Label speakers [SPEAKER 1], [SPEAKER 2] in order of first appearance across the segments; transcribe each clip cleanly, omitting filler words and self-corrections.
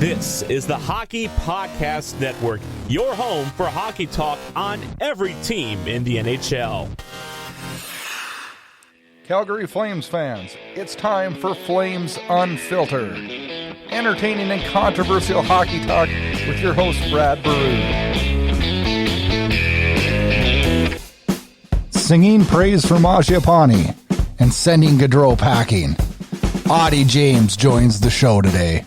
[SPEAKER 1] This is the Hockey Podcast Network, your home for hockey talk on every team in the NHL.
[SPEAKER 2] Calgary Flames fans, it's time for Flames Unfiltered. Entertaining and controversial hockey talk with your host, Brodie. Singing praise for Mangiapane and sending Gaudreau packing. Auddie James joins the show today.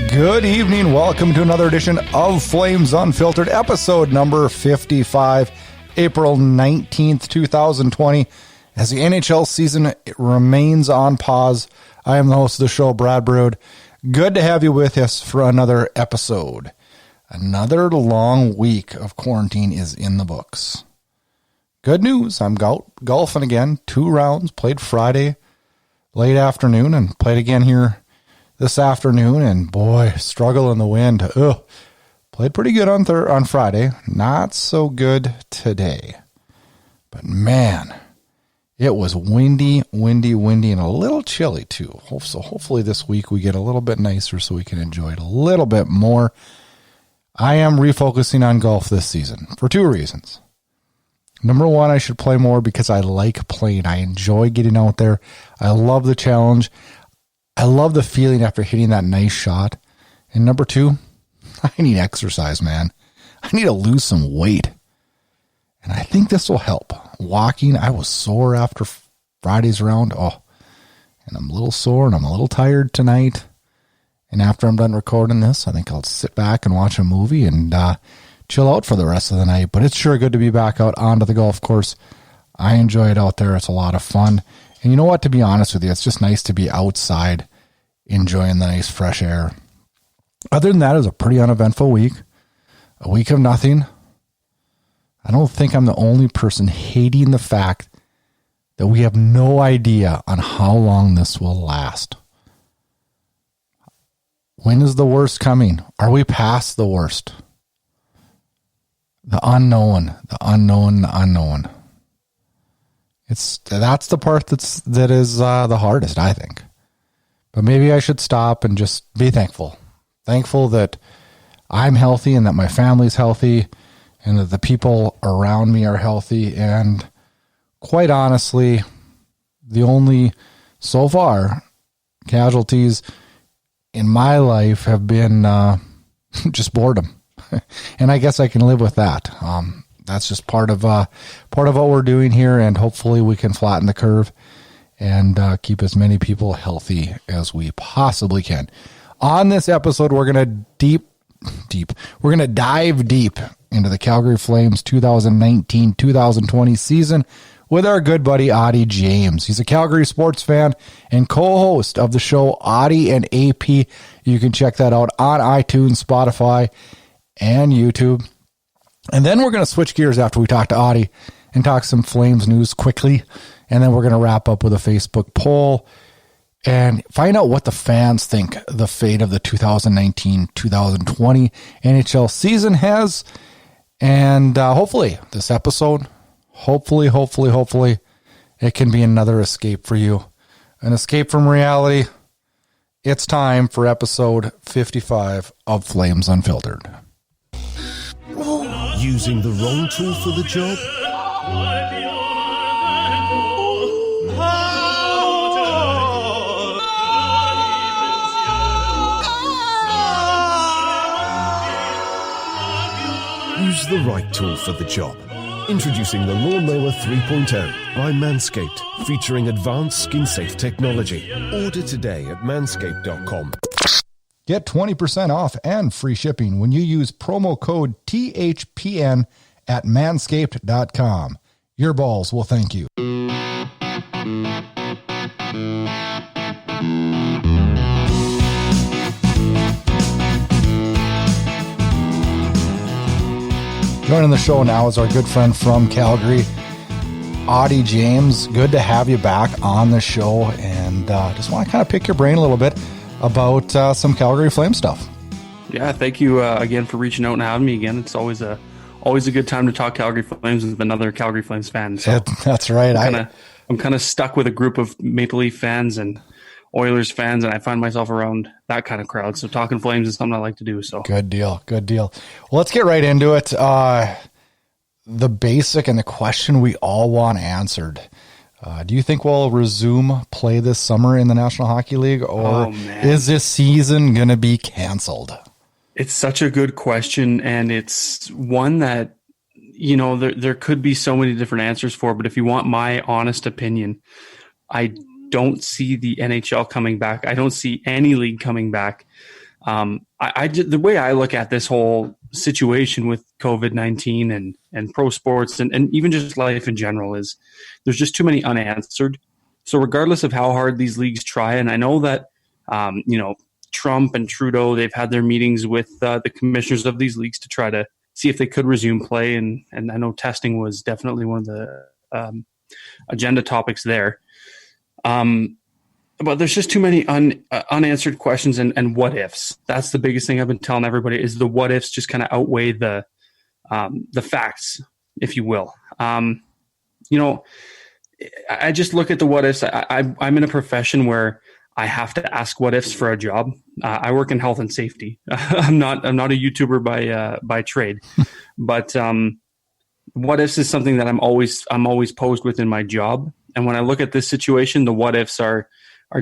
[SPEAKER 2] Good evening. Welcome to another edition of Flames Unfiltered, episode number 55, April 19th, 2020. As the NHL season remains on pause, I am the host of the show, Brodie. Good to have you with us for another episode. Another long week of quarantine is in the books. Good news, I'm golfing again. 2 rounds, played Friday late afternoon and played again here this afternoon, and boy, struggle in the wind. Played pretty good on Friday. Not so good today. But man, it was windy, and a little chilly too. So hopefully this week we get a little bit nicer so we can enjoy it a little bit more. I am refocusing on golf this season for 2 reasons. Number 1, I should play more because I like playing. I enjoy getting out there. I love the challenge. I love the feeling after hitting that nice shot. And number 2, I need exercise, man. I need to lose some weight. And I think this will help. Walking, I was sore after Friday's round. And I'm a little sore and I'm a little tired tonight. And after I'm done recording this, I think I'll sit back and watch a movie and chill out for the rest of the night. But it's sure good to be back out onto the golf course. I enjoy it out there. It's a lot of fun. And you know what, to be honest with you, it's just nice to be outside enjoying the nice fresh air. Other than that, it was a pretty uneventful week. A week of nothing. I don't think I'm the only person hating the fact that we have no idea on how long this will last. When is the worst coming? Are we past the worst? The unknown. That's the part that is the hardest, I think. But maybe I should stop and just be thankful. Thankful that I'm healthy and that my family's healthy and that the people around me are healthy. And quite honestly, the only, so far, casualties in my life have been just boredom. And I guess I can live with that. That's just part of what we're doing here, and hopefully we can flatten the curve and keep as many people healthy as we possibly can. On this episode, we're going to dive deep into the Calgary Flames 2019-2020 season with our good buddy Auddie James. He's a Calgary sports fan and co-host of the show Auddie and AP. You can check that out on iTunes, Spotify, and YouTube. And then we're going to switch gears after we talk to Auddie and talk some Flames news quickly. And then we're going to wrap up with a Facebook poll and find out what the fans think the fate of the 2019-2020 NHL season has. And hopefully this episode, hopefully, it can be another escape for you. An escape from reality. It's time for episode 55 of Flames Unfiltered.
[SPEAKER 3] Using the wrong tool for the job? Use the right tool for the job. Introducing the Lawnmower 3.0 by Manscaped, featuring advanced skin-safe technology. Order today at manscaped.com.
[SPEAKER 2] Get 20% off and free shipping when you use promo code THPN at manscaped.com. Your balls will thank you. Joining the show now is our good friend from Calgary, Auddie James. Good to have you back on the show, and just want to kind of pick your brain a little bit about some Calgary Flame stuff.
[SPEAKER 4] Yeah, thank you again for reaching out and having me again. It's always a always a good time to talk Calgary Flames with another Calgary Flames fan. So
[SPEAKER 2] that's right.
[SPEAKER 4] I'm kind of stuck with a group of Maple Leaf fans and Oilers fans, and I find myself around that kind of crowd. So talking Flames is something I like to do. So
[SPEAKER 2] good deal. Well, let's get right into it. The basic and the question we all want answered. Do you think we'll resume play this summer in the National Hockey League, or is this season going to be canceled?
[SPEAKER 4] It's such a good question, and it's one that, you know, there could be so many different answers for, but if you want my honest opinion, I don't see the NHL coming back. I don't see any league coming back. The way I look at this whole situation with COVID-19 and pro sports and even just life in general is there's just too many unanswered. So regardless of how hard these leagues try, and I know that, you know, Trump and Trudeau, they've had their meetings with the commissioners of these leagues to try to see if they could resume play. And I know testing was definitely one of the agenda topics there. But there's just too many unanswered questions and what ifs. That's the biggest thing I've been telling everybody is the what ifs just kind of outweigh the facts, if you will. You know, I just look at the what ifs. I'm in a profession where I have to ask what ifs for a job. I work in health and safety. I'm not a YouTuber by trade, but what ifs is something that I'm always posed with in my job. And when I look at this situation, the what ifs are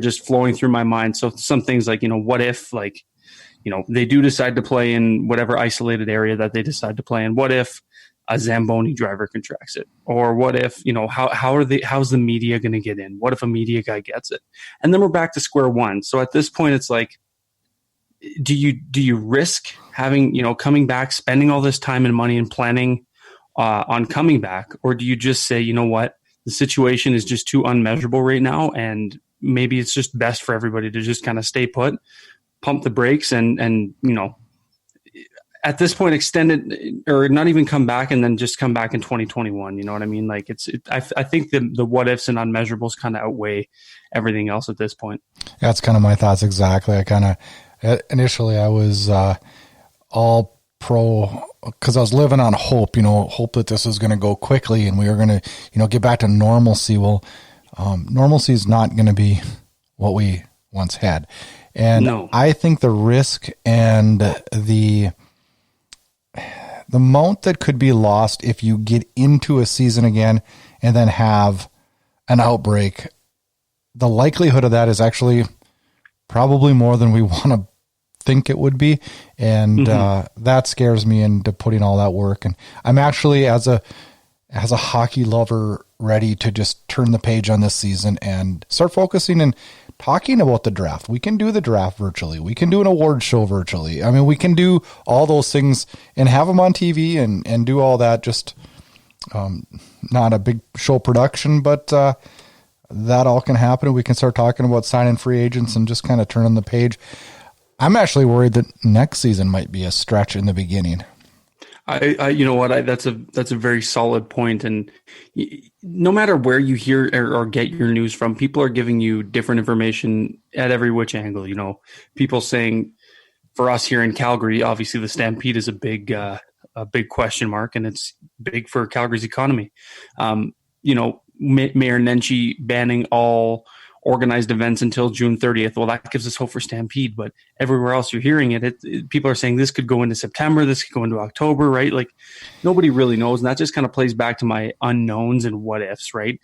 [SPEAKER 4] just flowing through my mind. So some things like, you know, what if, like, you know, they do decide to play in whatever isolated area that they decide to play in? What if a Zamboni driver contracts it? Or what if, you know, how's the media going to get in? What if a media guy gets it? And then we're back to square one. So at this point, it's like, do you risk having, you know, coming back, spending all this time and money and planning on coming back? Or do you just say, you know what, the situation is just too unmeasurable right now, and maybe it's just best for everybody to just kind of stay put, pump the brakes, and you know, at this point, extend it or not even come back, and then just come back in 2021. You know what I mean? Like I think the what ifs and unmeasurables kind of outweigh everything else at this point. That's
[SPEAKER 2] kind of my thoughts exactly. Initially I was all pro because I was living on hope. You know, hope that this is going to go quickly and we are going to, you know, get back to normalcy. Well, normalcy is not going to be what we once had. And no. I think the risk and the amount that could be lost if you get into a season again and then have an outbreak, the likelihood of that is actually probably more than we want to think it would be. And that scares me into putting all that work. And I'm actually, as a hockey lover, ready to just turn the page on this season and start focusing and talking about the draft. We can do the draft virtually. We can do an award show virtually. I mean, we can do all those things and have them on TV and do all that. Just not a big show production, but that all can happen. We can start talking about signing free agents and just kind of turning the page. I'm actually worried that next season might be a stretch in the beginning.
[SPEAKER 4] I you know what, that's a very solid point. And no matter where you hear or get your news from, people are giving you different information at every which angle. You know, people saying, for us here in Calgary, obviously the Stampede is a big question mark, and it's big for Calgary's economy. You know, Mayor Nenshi banning all organized events until June 30th. Well, that gives us hope for Stampede, but everywhere else you're hearing it, people are saying this could go into September, this could go into October, right? Like, nobody really knows, and that just kind of plays back to my unknowns and what ifs, right?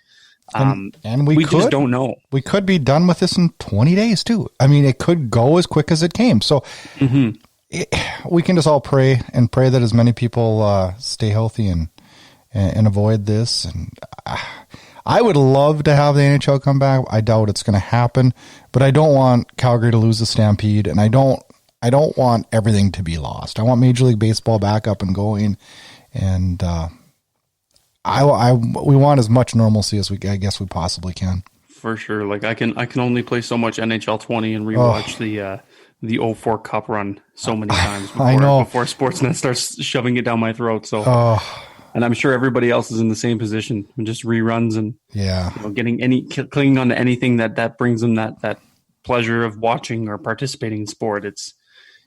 [SPEAKER 2] And we
[SPEAKER 4] just don't know.
[SPEAKER 2] We could be done with this in 20 days too. I mean, it could go as quick as it came. So we can just all pray that as many people stay healthy and avoid this. And I would love to have the NHL come back. I doubt it's going to happen, but I don't want Calgary to lose the Stampede, and I don't want everything to be lost. I want Major League Baseball back up and going, and we want as much normalcy as I guess we possibly can.
[SPEAKER 4] For sure. Like I can only play so much NHL 20 and rewatch the 04 Cup run so many times before Sportsnet starts shoving it down my throat. So. And I'm sure everybody else is in the same position, and just reruns and you know, clinging on to anything that brings them that pleasure of watching or participating in sport. It's,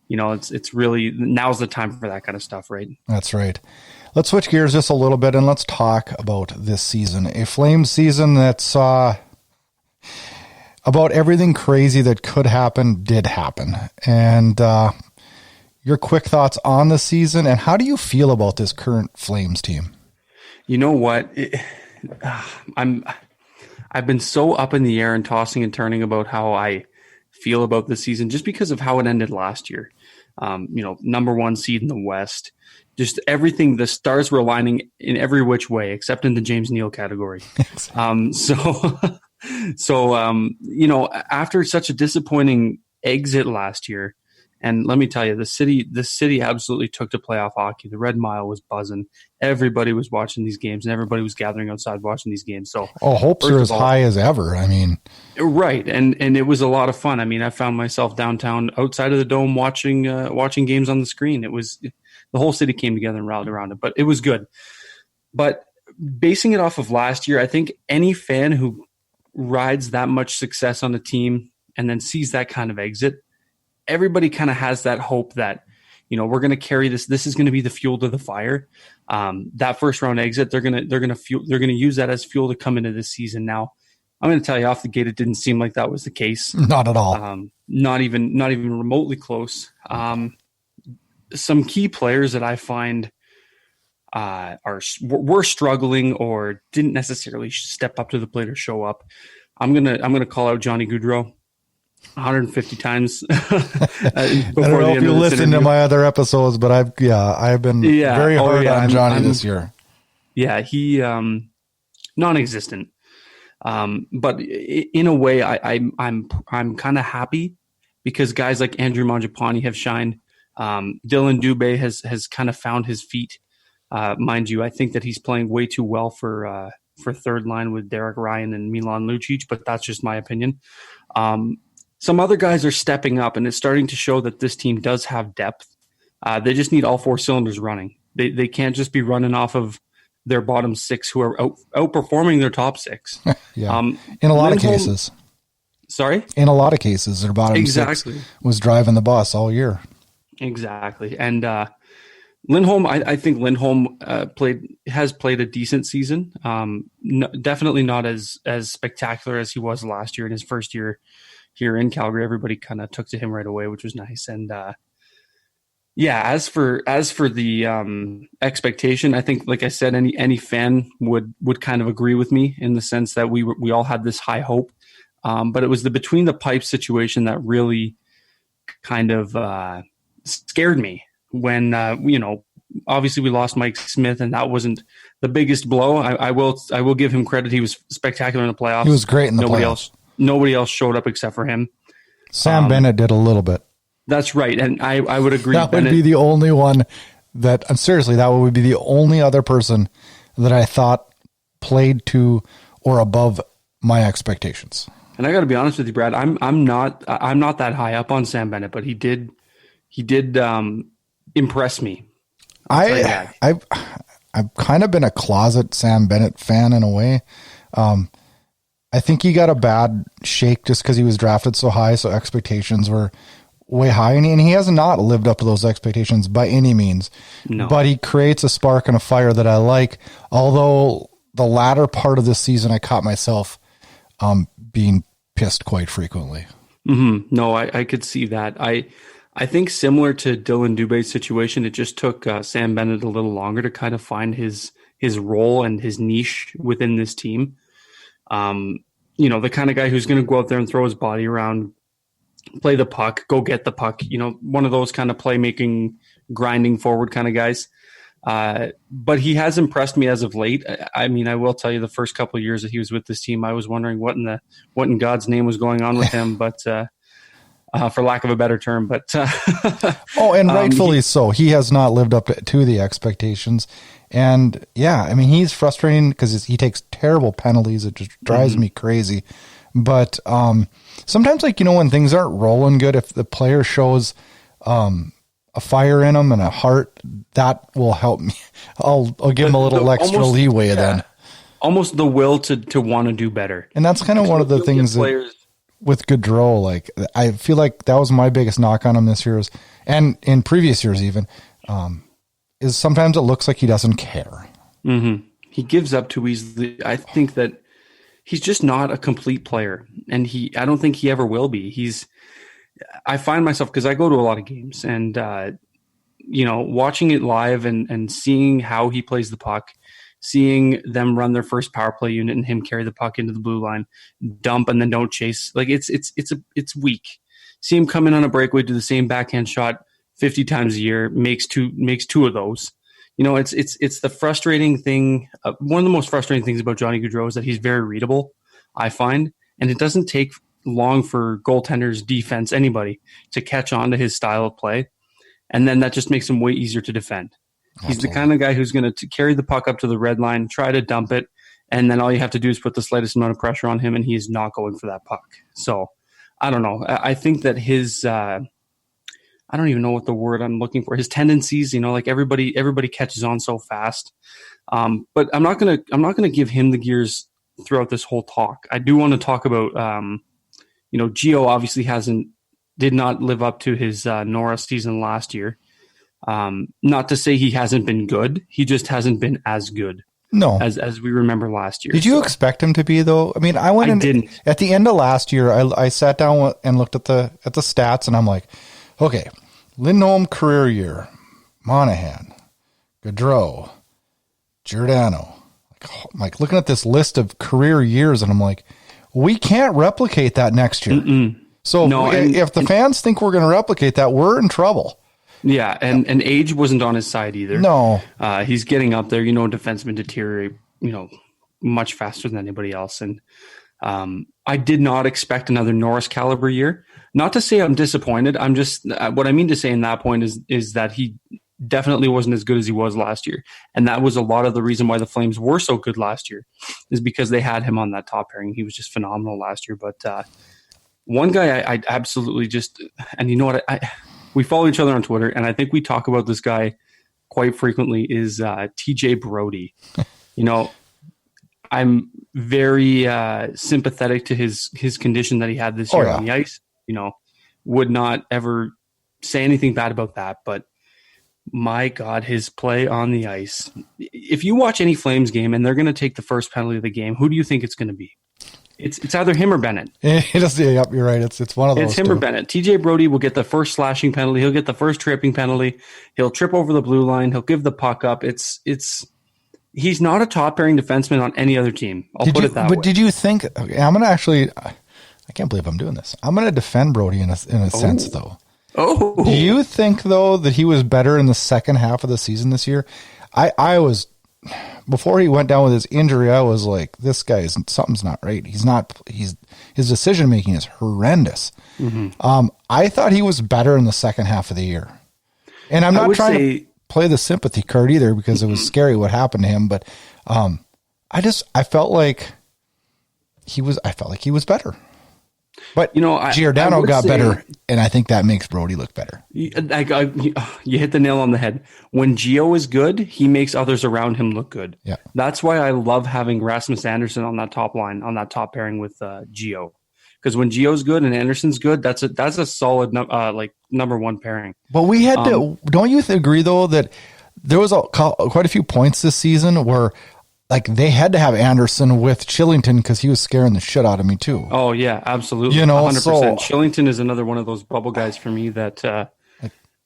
[SPEAKER 4] you know, it's really, now's the time for that kind of stuff, right?
[SPEAKER 2] That's right. let's switch gears just a little bit and let's talk about this season. A Flames season that saw about everything crazy that could happen did happen. And your quick thoughts on the season, and how do you feel about this current Flames team?
[SPEAKER 4] You know what? I've been so up in the air and tossing and turning about how I feel about this season just because of how it ended last year. Number one seed in the West. Just everything, the stars were aligning in every which way, except in the James Neal category. After such a disappointing exit last year, and let me tell you, the city absolutely took to playoff hockey. The Red Mile was buzzing. Everybody was watching these games, and everybody was gathering outside watching these games. So,
[SPEAKER 2] hopes are as high as ever. I mean,
[SPEAKER 4] right, and it was a lot of fun. I mean, I found myself downtown, outside of the dome, watching games on the screen. It was the whole city came together and rallied around it, but it was good. But basing it off of last year, I think any fan who rides that much success on the team and then sees that kind of exit, everybody kind of has that hope that, we're going to carry this. This is going to be the fuel to the fire. That first round exit, they're going to use that as fuel to come into this season. Now, I'm going to tell you off the gate, it didn't seem like that was the case.
[SPEAKER 2] Not at all.
[SPEAKER 4] Not even remotely close. Some key players that I find were struggling or didn't necessarily step up to the plate or show up. I'm gonna call out Johnny Gaudreau 150 times. Before
[SPEAKER 2] I don't know if you listened to my other episodes, but I've been very hard on Johnny this year.
[SPEAKER 4] Yeah, he non-existent. But in a way, I'm kind of happy because guys like Andrew Mangiapane have shined. Dylan Dubé has kind of found his feet. Mind you, I think that he's playing way too well for third line with Derek Ryan and Milan Lucic, but that's just my opinion. Some other guys are stepping up, and it's starting to show that this team does have depth. They just need all four cylinders running. They can't just be running off of their bottom six who are outperforming their top six.
[SPEAKER 2] Yeah. In a lot of cases.
[SPEAKER 4] Sorry?
[SPEAKER 2] In a lot of cases, their bottom six was driving the bus all year. Exactly.
[SPEAKER 4] And Lindholm, I think Lindholm has played a decent season. Definitely not as spectacular as he was last year in his first year here in Calgary. Everybody kind of took to him right away, which was nice. And as for the expectation, I think, like I said, any fan would kind of agree with me in the sense that we all had this high hope, but it was the between the pipes situation that really kind of scared me when obviously we lost Mike Smith, and that wasn't the biggest blow. I will give him credit. He was spectacular in the playoffs.
[SPEAKER 2] He was great in the playoffs.
[SPEAKER 4] Nobody else showed up except for him.
[SPEAKER 2] Sam Bennett did a little bit.
[SPEAKER 4] That's right, and I would agree.
[SPEAKER 2] That would be the only one that, seriously, that would be the only other person that I thought played to or above my expectations.
[SPEAKER 4] And I got to be honest with you, Brad. I'm not that high up on Sam Bennett, but he did impress me.
[SPEAKER 2] I've kind of been a closet Sam Bennett fan in a way. I think he got a bad shake just because he was drafted so high, so expectations were way high, and he has not lived up to those expectations by any means.
[SPEAKER 4] No.
[SPEAKER 2] But he creates a spark and a fire that I like, although the latter part of this season I caught myself being pissed quite frequently.
[SPEAKER 4] Mm-hmm. No, I could see that. I think similar to Dylan Dubé's situation, it just took Sam Bennett a little longer to kind of find his role and his niche within this team. The kind of guy who's going to go out there and throw his body around, play the puck, go get the puck, one of those kind of playmaking, grinding forward kind of guys. But he has impressed me as of late. I mean, I will tell you, the first couple of years that he was with this team, I was wondering what in God's name was going on with him, but for lack of a better term, but
[SPEAKER 2] and rightfully so. He has not lived up to the expectations. And he's frustrating because he takes terrible penalties. It just drives me crazy. But sometimes, when things aren't rolling good, if the player shows a fire in him and a heart, that will help me. I'll give him a little extra leeway then.
[SPEAKER 4] Almost the will to want to do better.
[SPEAKER 2] And that's kind of one of the things with Gaudreau. I feel like that was my biggest knock on him this year, and in previous years even, is sometimes it looks like he doesn't care.
[SPEAKER 4] Mm-hmm. He gives up too easily. I think that he's just not a complete player, and I don't think he ever will be. I find myself, because I go to a lot of games, and watching it live and seeing how he plays the puck, seeing them run their first power play unit and him carry the puck into the blue line, dump, and then don't chase. Like it's weak. See him come in on a breakaway, do the same backhand shot 50 times a year, makes two of those. It's the frustrating thing. One of the most frustrating things about Johnny Gaudreau is that he's very readable, I find, and it doesn't take long for goaltenders, defense, anybody to catch on to his style of play, and then that just makes him way easier to defend. He's the kind of guy who's going to carry the puck up to the red line, try to dump it, and then all you have to do is put the slightest amount of pressure on him, and he's not going for that puck. So, I don't know. I think that his I don't even know what the word I'm looking for. His tendencies, like everybody catches on so fast. But I'm not gonna give him the gears throughout this whole talk. I do want to talk about Gio obviously did not live up to his Norris season last year. Not to say he hasn't been good. He just hasn't been as good.
[SPEAKER 2] No,
[SPEAKER 4] as we remember last year.
[SPEAKER 2] Did you expect him to be though? I mean, I didn't. At the end of last year, I sat down and looked at the stats, and I'm like, okay, Lindholm career year, Monahan, Gaudreau, Giordano. Like looking at this list of career years, and I'm like, we can't replicate that next year. Mm-mm. So if the fans think we're going to replicate that, we're in trouble.
[SPEAKER 4] Yeah, and age wasn't on his side either.
[SPEAKER 2] No.
[SPEAKER 4] He's getting up there. Defensemen deteriorate, much faster than anybody else. And I did not expect another Norris caliber year. Not to say I'm disappointed. I'm just, what I mean to say in that point is that he definitely wasn't as good as he was last year. And that was a lot of the reason why the Flames were so good last year, is because they had him on that top pairing. He was just phenomenal last year. But one guy I absolutely just, and you know what, we follow each other on Twitter, and I think we talk about this guy quite frequently, is TJ Brodie. I'm very sympathetic to his condition that he had this year on the ice. Would not ever say anything bad about that, but my God, his play on the ice. If you watch any Flames game and they're going to take the first penalty of the game, who do you think it's going to be? It's either him or Bennett.
[SPEAKER 2] Yep, you're right. It's one of those.
[SPEAKER 4] It's him or Bennett. TJ Brodie will get the first slashing penalty. He'll get the first tripping penalty. He'll trip over the blue line. He'll give the puck up. He's not a top pairing defenseman on any other team. I'll put it that way.
[SPEAKER 2] But did you think? Okay, I'm going to actually. I can't believe I'm doing this. I'm going to defend Brodie in a sense, though.
[SPEAKER 4] Oh,
[SPEAKER 2] do you think though that he was better in the second half of the season this year? I was. Before he went down with his injury, I was like, this guy something's not right. His decision making is horrendous. Mm-hmm. I thought he was better in the second half of the year. And I'm not trying to play the sympathy card either, because it was scary what happened to him, but I felt like he was better. But Giordano got better, and I think that makes Brodie look better.
[SPEAKER 4] You hit the nail on the head. When Gio is good, he makes others around him look good.
[SPEAKER 2] Yeah,
[SPEAKER 4] that's why I love having Rasmus Andersson on that top line, on that top pairing with Gio. Because when Gio's good and Anderson's good, that's a solid number one pairing.
[SPEAKER 2] But we had to. Don't you agree though that there was quite a few points this season where, like, they had to have Anderson with Chillington because he was scaring the shit out of me too.
[SPEAKER 4] Oh yeah, absolutely. 100%. Chillington is another one of those bubble guys for me that,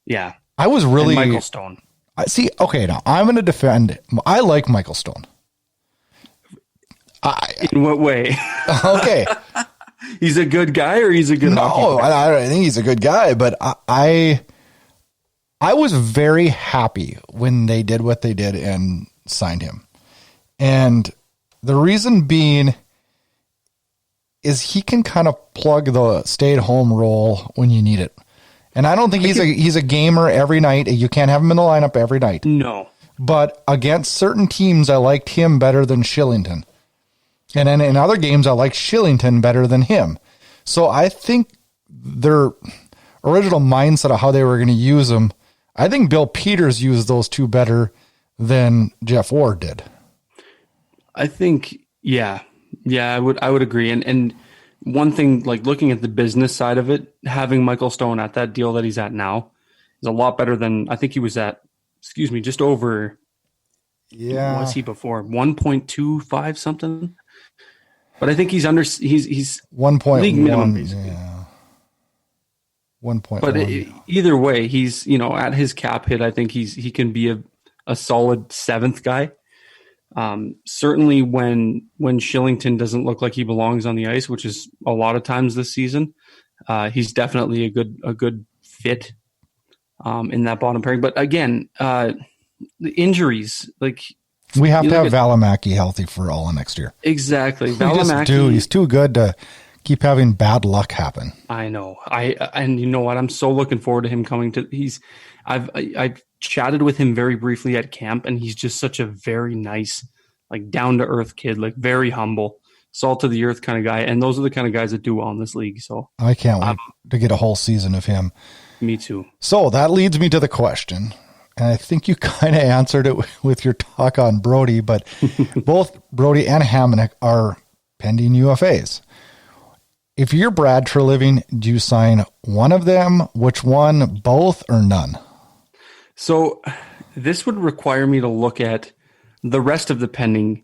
[SPEAKER 4] yeah.
[SPEAKER 2] I was really
[SPEAKER 4] and Michael Stone.
[SPEAKER 2] I see. Okay, now I'm going to defend. I like Michael Stone.
[SPEAKER 4] In what way?
[SPEAKER 2] Okay.
[SPEAKER 4] He's a good guy, or he's a good hockey player?
[SPEAKER 2] I think he's a good guy, but I was very happy when they did what they did and signed him. And the reason being is he can kind of plug the stay-at-home role when you need it. And I don't think he's a gamer every night. You can't have him in the lineup every night.
[SPEAKER 4] No.
[SPEAKER 2] But against certain teams, I liked him better than Shillington. And then in other games, I liked Shillington better than him. So I think their original mindset of how they were going to use him, I think Bill Peters used those two better than Jeff Ward did.
[SPEAKER 4] I think, yeah, I would agree. And one thing, like looking at the business side of it, having Michael Stone at that deal that he's at now is a lot better than I think he was at just over.
[SPEAKER 2] Yeah.
[SPEAKER 4] What was he before? 1.25 something. But I think he's
[SPEAKER 2] 1.1
[SPEAKER 4] league minimum basically.
[SPEAKER 2] Yeah. 1.1.
[SPEAKER 4] But either way, he's at his cap hit. I think he can be a solid seventh guy. Certainly when Shillington doesn't look like he belongs on the ice, which is a lot of times this season, he's definitely a good fit in that bottom pairing. But again, the injuries, like
[SPEAKER 2] we have to have Valimaki healthy for all of next year.
[SPEAKER 4] Exactly.
[SPEAKER 2] Valimaki, he's too good to keep having bad luck happen.
[SPEAKER 4] I know. And you know what? I'm so looking forward to him coming to. I've chatted with him very briefly at camp, and he's just such a very nice, like down to earth kid, like very humble, salt of the earth kind of guy. And those are the kind of guys that do well in this league. So
[SPEAKER 2] I can't wait to get a whole season of him.
[SPEAKER 4] Me too.
[SPEAKER 2] So that leads me to the question. And I think you kind of answered it with your talk on Brodie, but both Brodie and Hamonic are pending UFAs. If you're Brad Treliving, do you sign one of them? Which one? Both or none?
[SPEAKER 4] So this would require me to look at the rest of the pending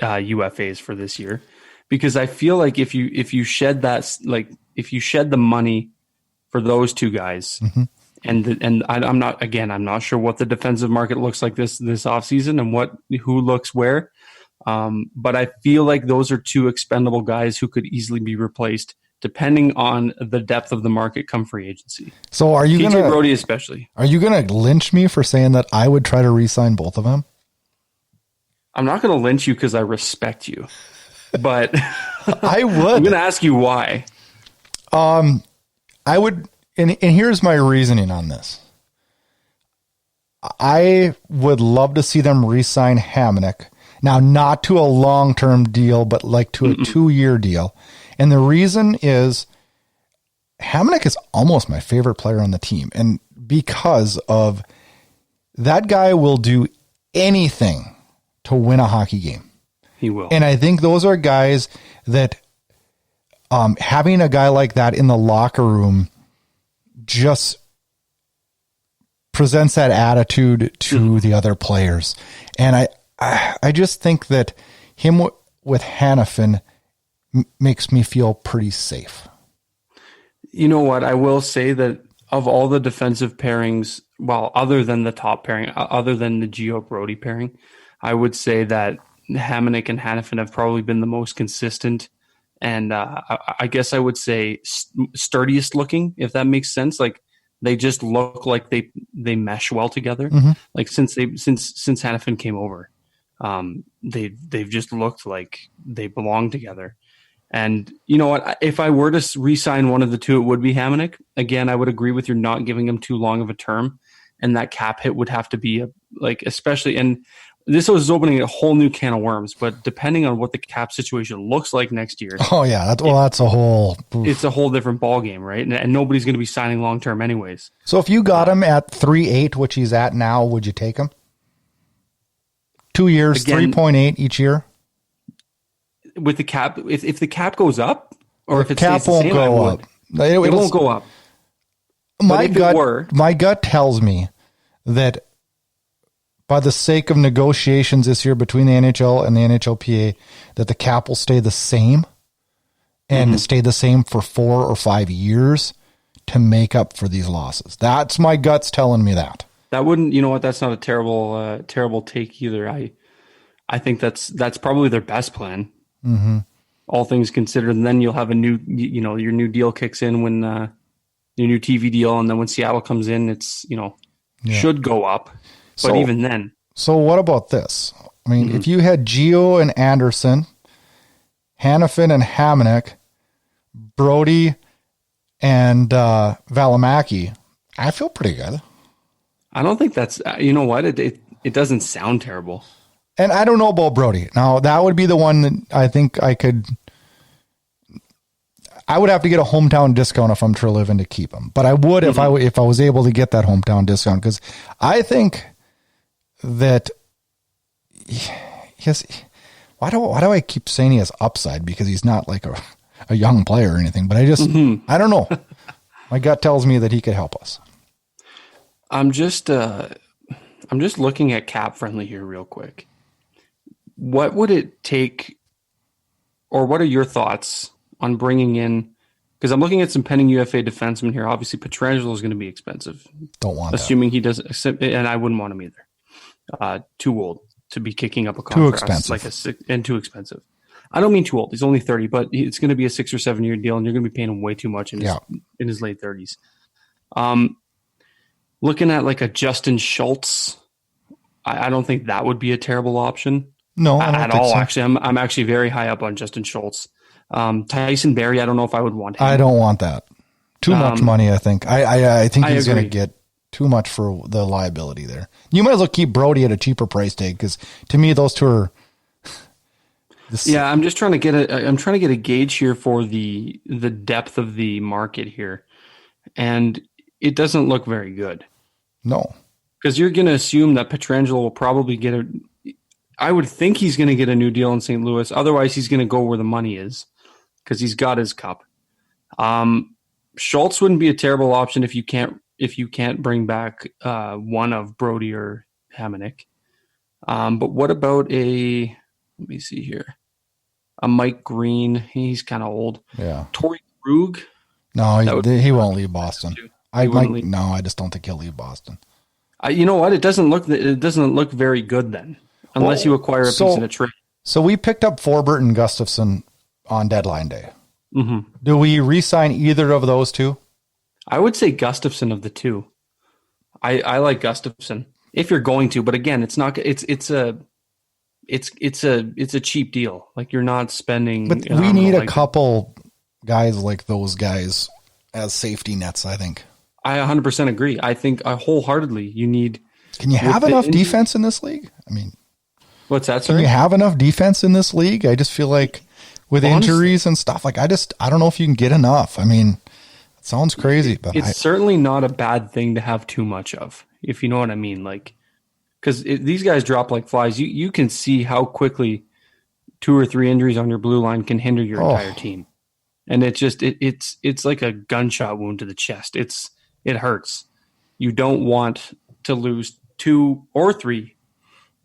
[SPEAKER 4] UFAs for this year, because I feel like if you shed that, like if you shed the money for those two guys, and I'm not sure what the defensive market looks like this offseason and who looks where. But I feel like those are two expendable guys who could easily be replaced depending on the depth of the market come free agency.
[SPEAKER 2] So are you
[SPEAKER 4] TJ Brodie especially?
[SPEAKER 2] Are you going to lynch me for saying that I would try to re-sign both of them?
[SPEAKER 4] I'm not going to lynch you because I respect you, but
[SPEAKER 2] I would.
[SPEAKER 4] I'm going to ask you why.
[SPEAKER 2] I would, and here's my reasoning on this. I would love to see them re-sign Hamonic. Now, not to a long-term deal, but like to a 2-year deal. And the reason is Hamonic is almost my favorite player on the team. And because of that guy will do anything to win a hockey game.
[SPEAKER 4] He will.
[SPEAKER 2] And I think those are guys that having a guy like that in the locker room just presents that attitude to the other players. And I just think that him with Hanifin makes me feel pretty safe.
[SPEAKER 4] You know what? I will say that of all the defensive pairings, well, other than the top pairing, other than the Gio Brodie pairing, I would say that Hamonic and Hanifin have probably been the most consistent. And I guess I would say sturdiest looking, if that makes sense. Like they just look like they mesh well together. Like since Hanifin came over. They've just looked like they belong together. And you know what? If I were to re-sign one of the two, it would be Hamonic. Again, I would agree with you not giving him too long of a term, and that cap hit would have to be especially. And this was opening a whole new can of worms. But depending on what the cap situation looks like next year,
[SPEAKER 2] that's a whole.
[SPEAKER 4] It's a whole different ball game, right? And nobody's going to be signing long term, anyways.
[SPEAKER 2] So if you got him at 3.8, which he's at now, would you take him? 2 years, 3.8 each year.
[SPEAKER 4] With the cap, if the cap goes up, or if it
[SPEAKER 2] cap
[SPEAKER 4] stays the same,
[SPEAKER 2] won't go up.
[SPEAKER 4] It won't go up.
[SPEAKER 2] My gut tells me that by the sake of negotiations this year between the NHL and the NHLPA, that the cap will stay the same and stay the same for 4 or 5 years to make up for these losses. That's my guts telling me that.
[SPEAKER 4] That wouldn't, you know what? That's not a terrible take either. I think that's probably their best plan. All things considered, and then you'll have a new, your new deal kicks in when your new TV deal, and then when Seattle comes in, it's should go up. But even then.
[SPEAKER 2] So what about this? I mean, if you had Gio and Anderson, Hanifin and Hamonic, Brodie and Valimaki, I feel pretty good.
[SPEAKER 4] I don't think that's, you know what? It doesn't sound terrible.
[SPEAKER 2] And I don't know about Brodie. Now, that would be the one that I think I would have to get a hometown discount if I'm Treliving to keep him. But I would if I was able to get that hometown discount, because I think that why do I keep saying he has upside? Because he's not like a young player or anything. But I just I don't know. My gut tells me that he could help us.
[SPEAKER 4] I'm just I'm just looking at cap friendly here real quick. What would it take, or what are your thoughts on bringing in, because I'm looking at some pending UFA defensemen here. Obviously, Pietrangelo is going to be expensive.
[SPEAKER 2] Don't want
[SPEAKER 4] assuming he does, and I wouldn't want him either. Too old to be kicking up a contract.
[SPEAKER 2] Too expensive.
[SPEAKER 4] And too expensive. I don't mean too old. He's only 30, but it's going to be a 6 or 7 year deal, and you're going to be paying him way too much in his late 30s. Looking at like a Justin Schultz, I don't think that would be a terrible option.
[SPEAKER 2] No, I don't
[SPEAKER 4] at
[SPEAKER 2] think
[SPEAKER 4] all.
[SPEAKER 2] so.
[SPEAKER 4] Actually, I'm actually very high up on Justin Schultz. Tyson Barrie, I don't know if I would want him.
[SPEAKER 2] I don't want that. Too much money, I think. I think he's going to get too much for the liability there. You might as well keep Brodie at a cheaper price tag, because to me, those two are.
[SPEAKER 4] Yeah, I'm just trying to get a gauge here for the depth of the market here, and it doesn't look very good.
[SPEAKER 2] No,
[SPEAKER 4] because you're going to assume that Pietrangelo will probably get I would think he's going to get a new deal in St. Louis. Otherwise, he's going to go where the money is, because he's got his cup. Schultz wouldn't be a terrible option if you can't bring back one of Brodie or Hamonic. But what about let me see here, a Mike Green? He's kind of old.
[SPEAKER 2] Yeah.
[SPEAKER 4] Torrey Krug?
[SPEAKER 2] No, he won't leave Boston. I just don't think he'll leave Boston.
[SPEAKER 4] You know what? It doesn't look very good then, unless you acquire a piece in a trade.
[SPEAKER 2] So we picked up Forbert and Gustafsson on deadline day.
[SPEAKER 4] Mm-hmm.
[SPEAKER 2] Do we re-sign either of those two?
[SPEAKER 4] I would say Gustafsson of the two. I like Gustafsson if you're going to, but again, it's not. It's a cheap deal. Like, you're not spending.
[SPEAKER 2] But we need a couple guys like those guys as safety nets, I think.
[SPEAKER 4] I 100% agree. I think wholeheartedly you need.
[SPEAKER 2] Can you have enough defense in this league? I mean,
[SPEAKER 4] what's that?
[SPEAKER 2] Sorry? Can you have enough defense in this league? I just feel like with injuries and stuff, like I don't know if you can get enough. I mean, it sounds crazy, but
[SPEAKER 4] it's certainly not a bad thing to have too much of, if you know what I mean. Like, because these guys drop like flies. You can see how quickly 2 or 3 injuries on your blue line can hinder your entire team. And it's like a gunshot wound to the chest. It hurts. You don't want to lose 2 or 3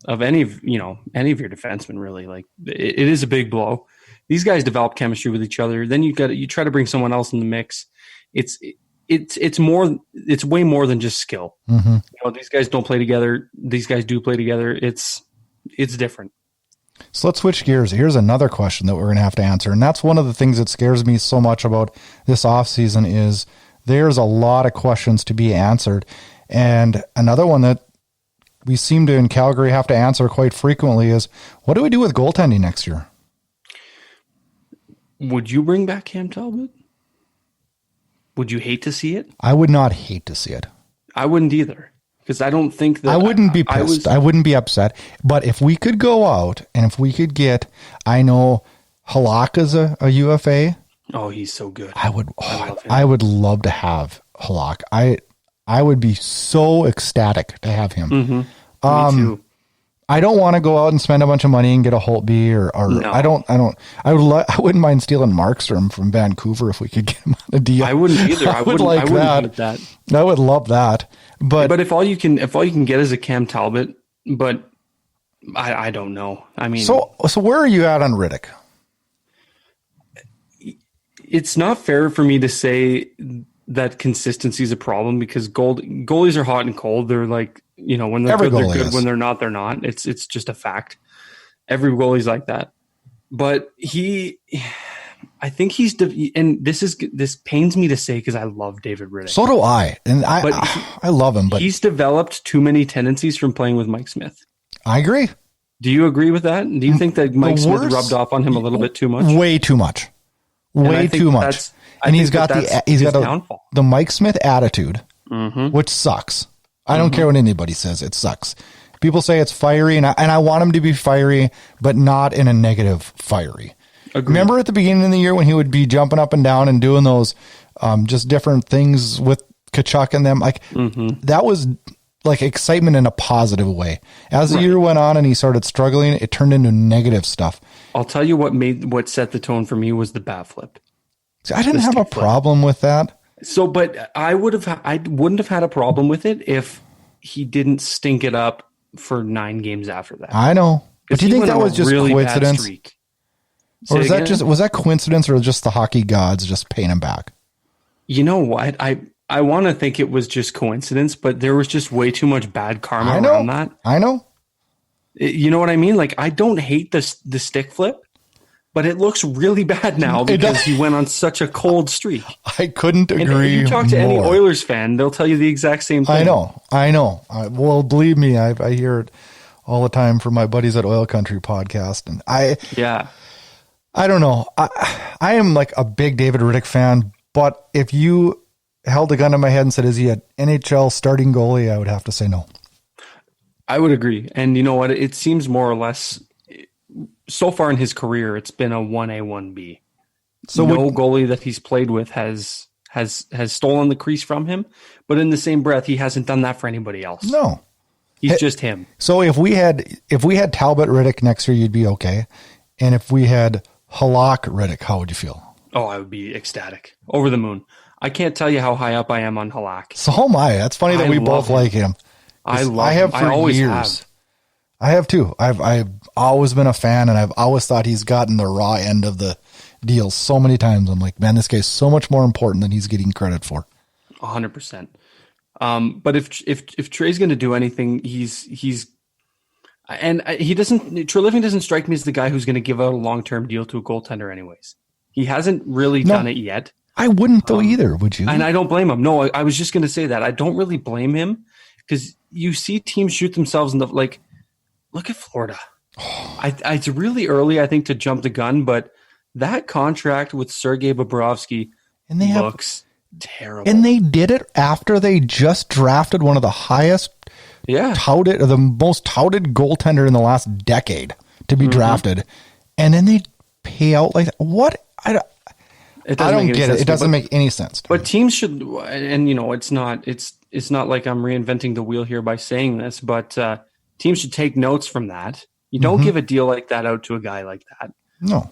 [SPEAKER 4] of any of your defensemen, really. Like, it is a big blow. These guys develop chemistry with each other. Then you try to bring someone else in the mix. It's way more than just skill.
[SPEAKER 2] Mm-hmm.
[SPEAKER 4] These guys don't play together. These guys do play together. It's different.
[SPEAKER 2] So let's switch gears. Here's another question that we're going to have to answer. And that's one of the things that scares me so much about this offseason is there's a lot of questions to be answered. And another one that we seem to in Calgary have to answer quite frequently is, what do we do with goaltending next year?
[SPEAKER 4] Would you bring back Cam Talbot? Would you hate to see it?
[SPEAKER 2] I would not hate to see it.
[SPEAKER 4] I wouldn't either. Because I don't think that...
[SPEAKER 2] I wouldn't be pissed. I wouldn't be upset. But if we could go out and if we could get... I know Halak a UFA.
[SPEAKER 4] Oh, he's so good.
[SPEAKER 2] I would love to have Halak. I would be so ecstatic to have him.
[SPEAKER 4] Mm-hmm. Me too.
[SPEAKER 2] I don't want to go out and spend a bunch of money and get a Holtby or no. I wouldn't mind stealing Markstrom from Vancouver if we could get him on a deal.
[SPEAKER 4] I wouldn't either. I wouldn't like that.
[SPEAKER 2] I would love that. But
[SPEAKER 4] if all you can get is a Cam Talbot, but I don't know. I mean,
[SPEAKER 2] so where are you at on Riddick?
[SPEAKER 4] It's not fair for me to say that consistency is a problem because goalies are hot and cold. They're like, when they're good, they're good. When they're not, they're not. It's just a fact. Every goalie's like that. But I think and this pains me to say because I love David Riddick.
[SPEAKER 2] So do I. And I love him, but
[SPEAKER 4] he's developed too many tendencies from playing with Mike Smith.
[SPEAKER 2] I agree.
[SPEAKER 4] Do you agree with that? Do you think that Mike Smith rubbed off on him a little bit too much?
[SPEAKER 2] Way too much. Way too much. And he's got the Mike Smith attitude, which sucks. I don't care what anybody says. It sucks. People say it's fiery, and I want him to be fiery, but not in a negative fiery. Agreed. Remember at the beginning of the year when he would be jumping up and down and doing those just different things with Tkachuk and them? Like that was like excitement in a positive way. As the year went on and he started struggling, it turned into negative stuff.
[SPEAKER 4] I'll tell you what set the tone for me was the bat flip.
[SPEAKER 2] See, I didn't have a problem with that.
[SPEAKER 4] So, but I wouldn't have had a problem with it if he didn't stink it up for 9 games after that.
[SPEAKER 2] I know. But do you think that was just
[SPEAKER 4] really
[SPEAKER 2] coincidence? Or was that coincidence or just the hockey gods just paying him back?
[SPEAKER 4] You know what? I want to think it was just coincidence, but there was just way too much bad karma around that.
[SPEAKER 2] I know.
[SPEAKER 4] You know what I mean? Like, I don't hate the stick flip, but it looks really bad now because he went on such a cold streak.
[SPEAKER 2] I couldn't agree more.
[SPEAKER 4] And you talk to any Oilers fan, they'll tell you the exact same thing.
[SPEAKER 2] I know. Well, believe me, I hear it all the time from my buddies at Oil Country podcast. And I don't know. I am like a big David Riddick fan, but if you held a gun to my head and said, is he an NHL starting goalie? I would have to say no.
[SPEAKER 4] I would agree. And you know what? It seems more or less, so far in his career, it's been a 1A, 1B. So no goalie that he's played with has stolen the crease from him, but in the same breath, he hasn't done that for anybody else.
[SPEAKER 2] No.
[SPEAKER 4] He's just him.
[SPEAKER 2] So if we had Talbot Riddick next year, you'd be okay. And if we had Halak Riddick, how would you feel?
[SPEAKER 4] Oh, I would be ecstatic. Over the moon. I can't tell you how high up I am on Halak.
[SPEAKER 2] So am I. That's funny that we both like him.
[SPEAKER 4] I have for years.
[SPEAKER 2] I have too. I've always been a fan, and I've always thought he's gotten the raw end of the deal so many times. I'm like, man, this guy's so much more important than he's getting credit for.
[SPEAKER 4] 100%. But if Trey's going to do anything, he doesn't. Treliving doesn't strike me as the guy who's going to give out a long-term deal to a goaltender. Anyways, he hasn't really done it yet.
[SPEAKER 2] I wouldn't though either. Would you?
[SPEAKER 4] And I don't blame him. No, I was just going to say that I don't really blame him because you see teams shoot themselves in the like. Look at Florida. It's really early, I think, to jump the gun, but that contract with Sergei Bobrovsky looks terrible. And
[SPEAKER 2] they did it after they just drafted one of the highest touted, or the most touted goaltender in the last decade to be drafted. And then they pay out like that. What? I don't get it. It doesn't make any sense.
[SPEAKER 4] But teams should, and you know, it's not like I'm reinventing the wheel here by saying this, but teams should take notes from that. You don't give a deal like that out to a guy like that.
[SPEAKER 2] No.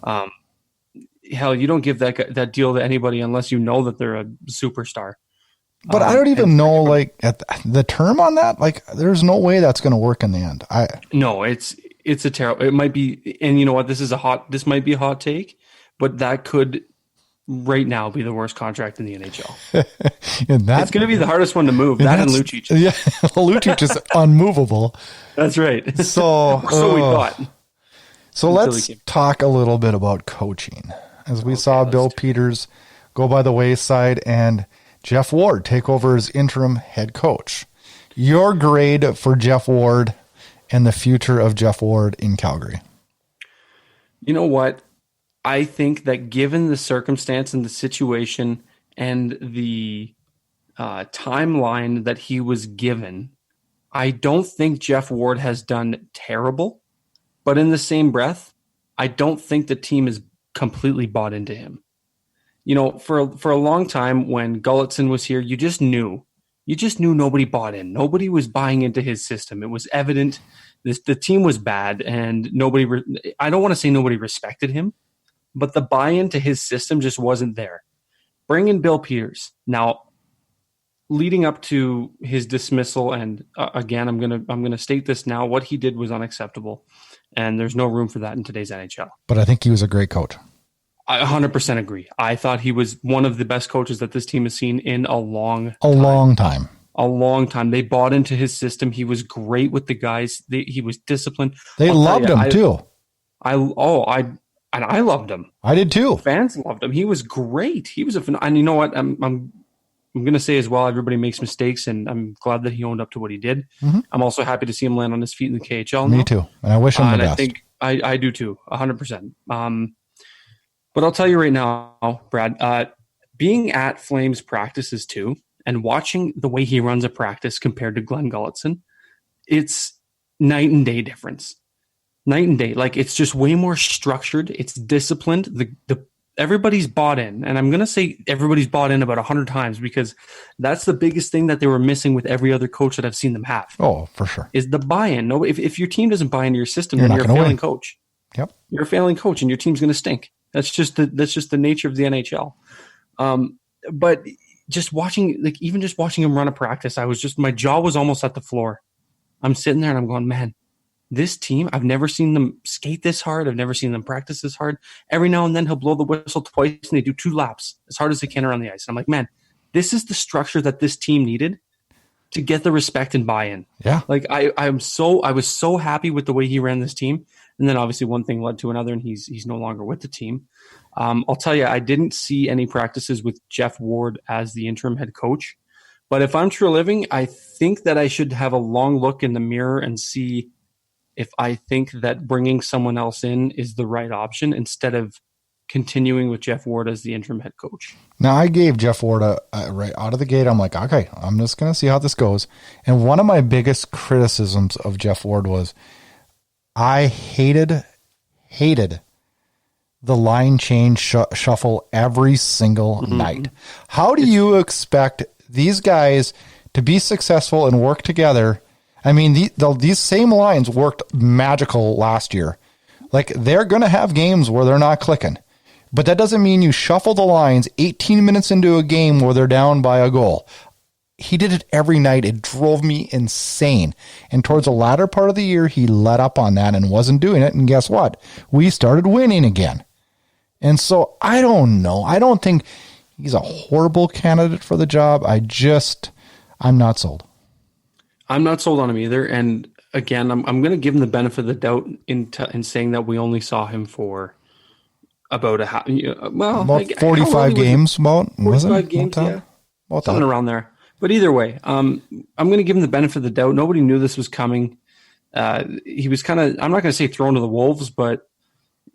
[SPEAKER 4] Hell, you don't give that deal to anybody unless you know that they're a superstar.
[SPEAKER 2] But I don't even know, like, at the term on that. Like, there's no way that's going to work in the end.
[SPEAKER 4] No, it's a terrible. It might be, and you know what? This might be a hot take, but that could right now be the worst contract in the NHL. It's going to be the hardest one to move. That and Lucic.
[SPEAKER 2] Yeah, Lucic is unmovable.
[SPEAKER 4] That's right.
[SPEAKER 2] So
[SPEAKER 4] we thought.
[SPEAKER 2] So let's talk a little bit about coaching. As we saw Bill Peters go by the wayside and Jeff Ward take over as interim head coach. Your grade for Jeff Ward and the future of Jeff Ward in Calgary.
[SPEAKER 4] You know what? I think that given the circumstance and the situation and the timeline that he was given, I don't think Jeff Ward has done terrible. But in the same breath, I don't think the team is completely bought into him. You know, for a long time when Gulutzan was here, you just knew nobody bought in. Nobody was buying into his system. It was evident the team was bad, and I don't want to say nobody respected him, but the buy-in to his system just wasn't there. Bring in Bill Peters. Now, leading up to his dismissal, and again, I'm gonna state this now: what he did was unacceptable, and there's no room for that in today's NHL.
[SPEAKER 2] But I think he was a great coach.
[SPEAKER 4] I 100% agree. I thought he was one of the best coaches that this team has seen in a long time. A long time. They bought into his system. He was great with the guys. He was disciplined.
[SPEAKER 2] They loved him too.
[SPEAKER 4] I loved him.
[SPEAKER 2] I did too.
[SPEAKER 4] Fans loved him. He was great. He was and you know what? I'm going to say as well, everybody makes mistakes, and I'm glad that he owned up to what he did. Mm-hmm. I'm also happy to see him land on his feet in the KHL now.
[SPEAKER 2] Me too. And I wish him the best.
[SPEAKER 4] I think I do too, 100%. But I'll tell you right now, Brad, being at Flames practices too, and watching the way he runs a practice compared to Glenn Gulutzan, it's night and day difference. Night and day. Like, it's just way more structured. It's disciplined. Everybody's bought in. And I'm going to say everybody's bought in about 100 times, because that's the biggest thing that they were missing with every other coach that I've seen them have.
[SPEAKER 2] Oh, for sure.
[SPEAKER 4] Is the buy-in. No, if your team doesn't buy into your system, then you're a failing coach.
[SPEAKER 2] Yep.
[SPEAKER 4] You're a failing coach, and your team's going to stink. That's just the nature of the NHL. But just watching him run a practice, my jaw was almost at the floor. I'm sitting there and I'm going, man, this team, I've never seen them skate this hard. I've never seen them practice this hard. Every now and then he'll blow the whistle twice and they do 2 laps as hard as they can around the ice. And I'm like, man, this is the structure that this team needed to get the respect and buy-in.
[SPEAKER 2] Yeah.
[SPEAKER 4] Like I was so happy with the way he ran this team. And then obviously one thing led to another and he's no longer with the team. I'll tell you, I didn't see any practices with Jeff Ward as the interim head coach. But if I'm true living, I think that I should have a long look in the mirror and see if I think that bringing someone else in is the right option instead of continuing with Jeff Ward as the interim head coach.
[SPEAKER 2] Now, I gave Jeff Ward right out of the gate. I'm like, okay, I'm just going to see how this goes. And one of my biggest criticisms of Jeff Ward was I hated the line change shuffle every single night. How do you expect these guys to be successful and work together? I mean, these same lines worked magical last year. Like, they're going to have games where they're not clicking. But that doesn't mean you shuffle the lines 18 minutes into a game where they're down by a goal. He did it every night. It drove me insane. And towards the latter part of the year, he let up on that and wasn't doing it. And guess what? We started winning again. And so I don't know. I don't think he's a horrible candidate for the job. I'm not sold.
[SPEAKER 4] I'm not sold on him either. And again, I'm going to give him the benefit of the doubt in saying that we only saw him for about
[SPEAKER 2] 45 games. About
[SPEAKER 4] 45 games, yeah, something around there. But either way, I'm going to give him the benefit of the doubt. Nobody knew this was coming. He was kind of, I'm not going to say thrown to the wolves, but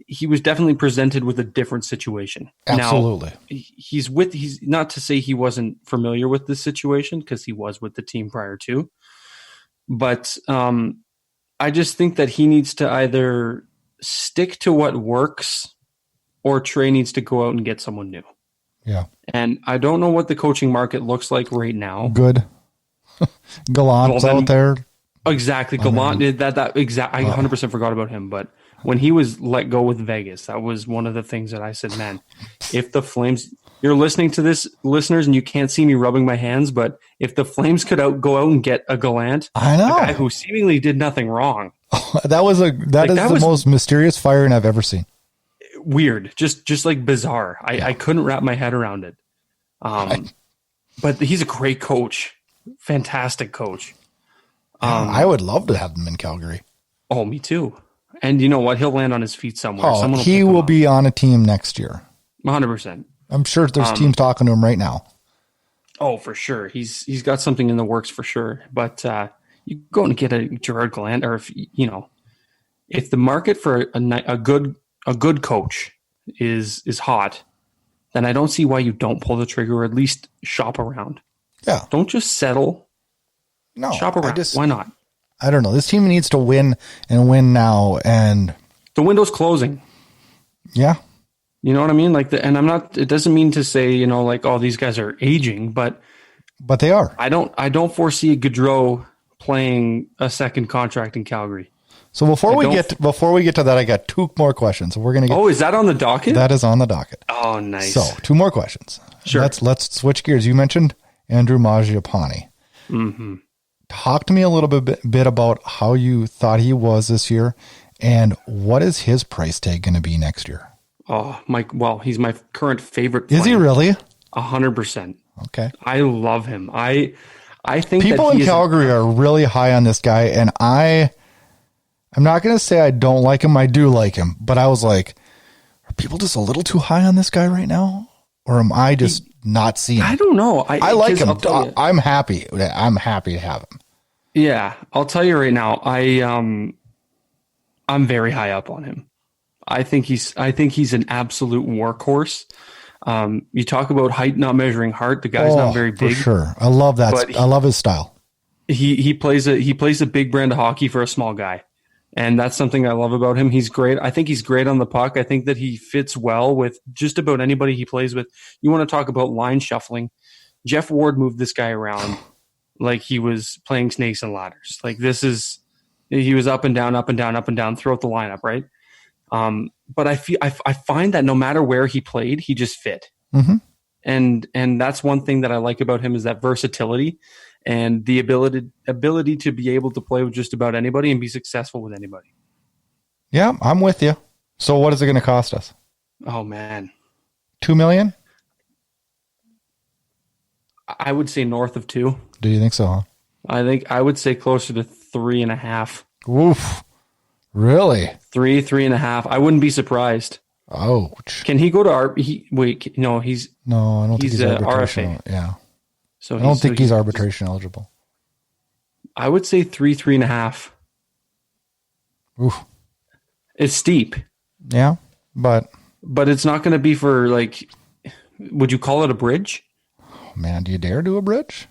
[SPEAKER 4] he was definitely presented with a different situation.
[SPEAKER 2] Absolutely.
[SPEAKER 4] Now, he's not to say he wasn't familiar with this situation because he was with the team prior to. But I just think that he needs to either stick to what works or Trey needs to go out and get someone new.
[SPEAKER 2] Yeah.
[SPEAKER 4] And I don't know what the coaching market looks like right now.
[SPEAKER 2] Good. Gallant's out there.
[SPEAKER 4] Exactly. Gallant did that. I 100% forgot about him. But when he was let go with Vegas, that was one of the things that I said, man, if the Flames, you're listening to this, listeners, and you can't see me rubbing my hands, but if the Flames could go out and get a Gallant,
[SPEAKER 2] I know,
[SPEAKER 4] a guy who seemingly did nothing wrong.
[SPEAKER 2] That is the most mysterious firing I've ever seen.
[SPEAKER 4] Weird, just like bizarre. I couldn't wrap my head around it. But he's a great coach, fantastic coach.
[SPEAKER 2] I would love to have him in Calgary.
[SPEAKER 4] Oh, me too. And you know what? He'll land on his feet somewhere.
[SPEAKER 2] Oh, he will be on a team next year.
[SPEAKER 4] 100%.
[SPEAKER 2] I'm sure there's teams talking to him right now.
[SPEAKER 4] Oh, for sure. He's got something in the works for sure. But you go and get a Gerard Gallant, or if the market for a good coach is hot, then I don't see why you don't pull the trigger or at least shop around.
[SPEAKER 2] Yeah.
[SPEAKER 4] Don't just settle.
[SPEAKER 2] No.
[SPEAKER 4] Shop around. Why not?
[SPEAKER 2] I don't know. This team needs to win and win now. And
[SPEAKER 4] the window's closing.
[SPEAKER 2] Yeah.
[SPEAKER 4] You know what I mean? It doesn't mean to say, these guys are aging, but
[SPEAKER 2] they are.
[SPEAKER 4] I don't foresee Gaudreau playing a second contract in Calgary.
[SPEAKER 2] So before we get to that, I got 2 more questions. So we're going to get.
[SPEAKER 4] Oh, is that on the docket?
[SPEAKER 2] That is on the docket.
[SPEAKER 4] Oh, nice.
[SPEAKER 2] So 2 more questions.
[SPEAKER 4] Sure.
[SPEAKER 2] Let's switch gears. You mentioned Andrew Mangiapane.
[SPEAKER 4] Mm-hmm.
[SPEAKER 2] Talk to me a little bit about how you thought he was this year, and what is his price tag going to be next year?
[SPEAKER 4] Oh, he's my current favorite player.
[SPEAKER 2] Is he really?
[SPEAKER 4] 100%.
[SPEAKER 2] Okay.
[SPEAKER 4] I love him. I think
[SPEAKER 2] people in Calgary are really high on this guy, and I'm not going to say I don't like him. I do like him, but I was like, are people just a little too high on this guy right now? Or am I just not seeing him?
[SPEAKER 4] I don't know.
[SPEAKER 2] I like him. I'm happy. I'm happy to have him.
[SPEAKER 4] Yeah. I'll tell you right now, I'm very high up on him. I think he's an absolute workhorse. You talk about height not measuring heart. The guy's not very big.
[SPEAKER 2] For sure. I love that. I love his style.
[SPEAKER 4] He plays a big brand of hockey for a small guy. And that's something I love about him. He's great. I think he's great on the puck. I think that he fits well with just about anybody he plays with. You want to talk about line shuffling. Jeff Ward moved this guy around like he was playing snakes and ladders. He was up and down, up and down, up and down throughout the lineup, right? But I find that no matter where he played, he just fit.
[SPEAKER 2] Mm-hmm.
[SPEAKER 4] And that's one thing that I like about him is that versatility and the ability to be able to play with just about anybody and be successful with anybody.
[SPEAKER 2] Yeah, I'm with you. So what is it going to cost us?
[SPEAKER 4] Oh man,
[SPEAKER 2] $2 million?
[SPEAKER 4] I would say north of 2.
[SPEAKER 2] Do you think so? Huh?
[SPEAKER 4] I would say closer to 3.5.
[SPEAKER 2] Oof. Really?
[SPEAKER 4] 3.5. I wouldn't be surprised.
[SPEAKER 2] Ouch.
[SPEAKER 4] Can he go to no, he's
[SPEAKER 2] No, I don't think he's arbitration.
[SPEAKER 4] RFA.
[SPEAKER 2] Yeah.
[SPEAKER 4] So
[SPEAKER 2] I don't think he's arbitration eligible.
[SPEAKER 4] I would say 3.5.
[SPEAKER 2] Oof.
[SPEAKER 4] It's steep.
[SPEAKER 2] Yeah, but
[SPEAKER 4] it's not going to be for like, would you call it a bridge?
[SPEAKER 2] Oh, man, do you dare do a bridge?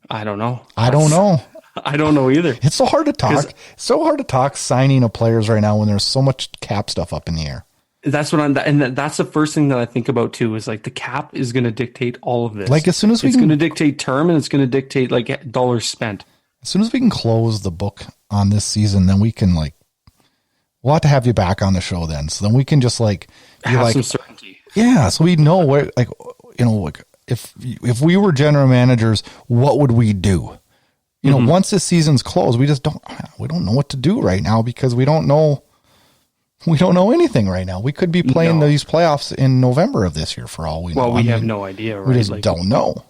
[SPEAKER 4] I don't know.
[SPEAKER 2] I don't know.
[SPEAKER 4] I don't know either.
[SPEAKER 2] It's so hard to talk. It's so hard to talk signing of players right now when there's so much cap stuff up in the air.
[SPEAKER 4] That's the first thing that I think about too, is like the cap is going to dictate all of this.
[SPEAKER 2] Like as soon as
[SPEAKER 4] it's going to dictate term, and it's going to dictate like dollars spent.
[SPEAKER 2] As soon as we can close the book on this season, then we can we'll have to have you back on the show then. So then we can just be
[SPEAKER 4] have some certainty.
[SPEAKER 2] Yeah. So we know where, if we were general managers, what would we do? Once this season's closed, we don't know what to do right now because we don't know anything right now. We could be playing these playoffs in November of this year for all we know.
[SPEAKER 4] Well, we have no idea, right?
[SPEAKER 2] We just don't know.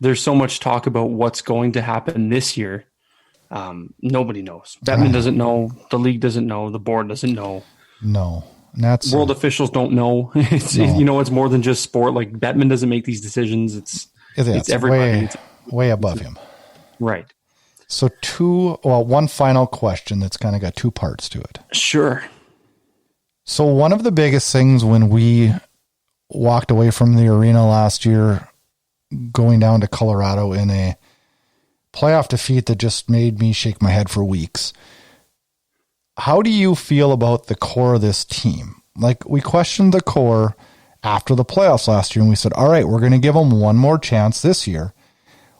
[SPEAKER 4] There's so much talk about what's going to happen this year. Nobody knows. Bettman doesn't know. The league doesn't know. The board doesn't know.
[SPEAKER 2] No. And that's
[SPEAKER 4] world officials don't know. It's more than just sport. Like Bettman doesn't make these decisions. It's everybody.
[SPEAKER 2] Way above him.
[SPEAKER 4] Right.
[SPEAKER 2] So one final question that's kind of got two parts to it.
[SPEAKER 4] Sure.
[SPEAKER 2] So one of the biggest things when we walked away from the arena last year, going down to Colorado in a playoff defeat that just made me shake my head for weeks. How do you feel about the core of this team? Like, we questioned the core after the playoffs last year, and we said, all right, we're going to give them one more chance this year.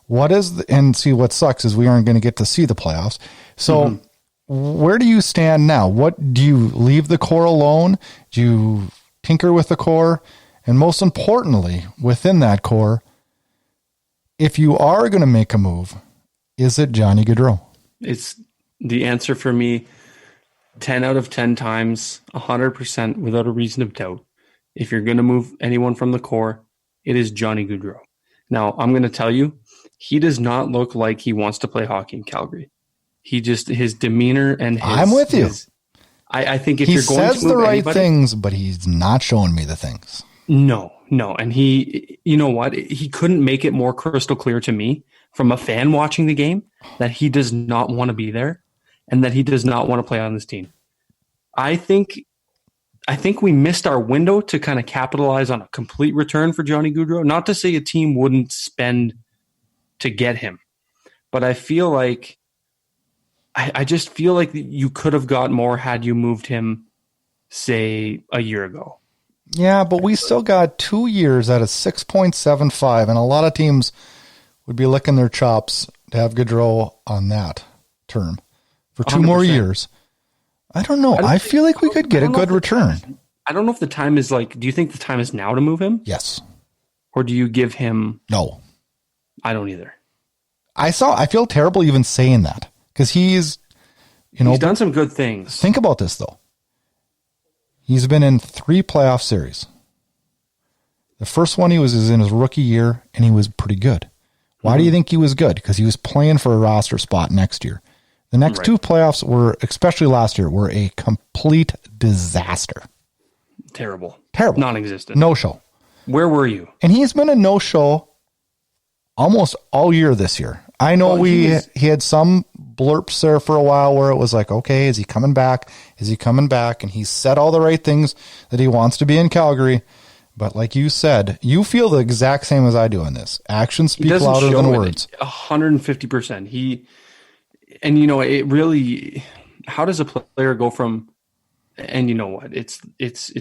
[SPEAKER 2] And see, what sucks is we aren't going to get to see the playoffs. So where do you stand now? What do you leave the core alone? Do you tinker with the core? And most importantly, within that core, if you are going to make a move, is it Johnny Gaudreau?
[SPEAKER 4] It's the answer for me 10 out of 10 times, 100% without a reason of doubt. If you're going to move anyone from the core, it is Johnny Gaudreau. Now, I'm going to tell you, he does not look like he wants to play hockey in Calgary. His demeanor and
[SPEAKER 2] I'm with you.
[SPEAKER 4] I think if
[SPEAKER 2] he
[SPEAKER 4] you're going to move
[SPEAKER 2] says the right things, but he's not showing me the things.
[SPEAKER 4] No. And you know what? He couldn't make it more crystal clear to me from a fan watching the game that he does not want to be there and that he does not want to play on this team. I think we missed our window to kind of capitalize on a complete return for Johnny Gaudreau. Not to say a team wouldn't spend to get him, but I feel like I just feel like you could have got more had you moved him, say, a year ago.
[SPEAKER 2] Yeah, but we still got 2 years at a 6.75, and a lot of teams would be licking their chops to have Gaudreau on that term for 2 more years. I don't know. I feel like we could get a good return.
[SPEAKER 4] I don't know if the time is do you think the time is now to move him?
[SPEAKER 2] Yes.
[SPEAKER 4] Or do you give him?
[SPEAKER 2] No.
[SPEAKER 4] I don't either.
[SPEAKER 2] I feel terrible even saying that because he's
[SPEAKER 4] done some good things.
[SPEAKER 2] Think about this though. He's been in 3 playoff series. The first one he was in his rookie year, and he was pretty good. Why do you think he was good? Because he was playing for a roster spot next year. The next 2 playoffs were, especially last year, were a complete disaster.
[SPEAKER 4] Terrible.
[SPEAKER 2] Non-existent. No-show.
[SPEAKER 4] Where were you?
[SPEAKER 2] And he's been a no-show almost all year this year. I know he had some blurps there for a while where it was like, okay, is he coming back? Is he coming back? And he said all the right things that he wants to be in Calgary. But like you said, you feel the exact same as I do in this. Actions speak louder than words.
[SPEAKER 4] 150%. It really, how does a player go from, and you know what, it's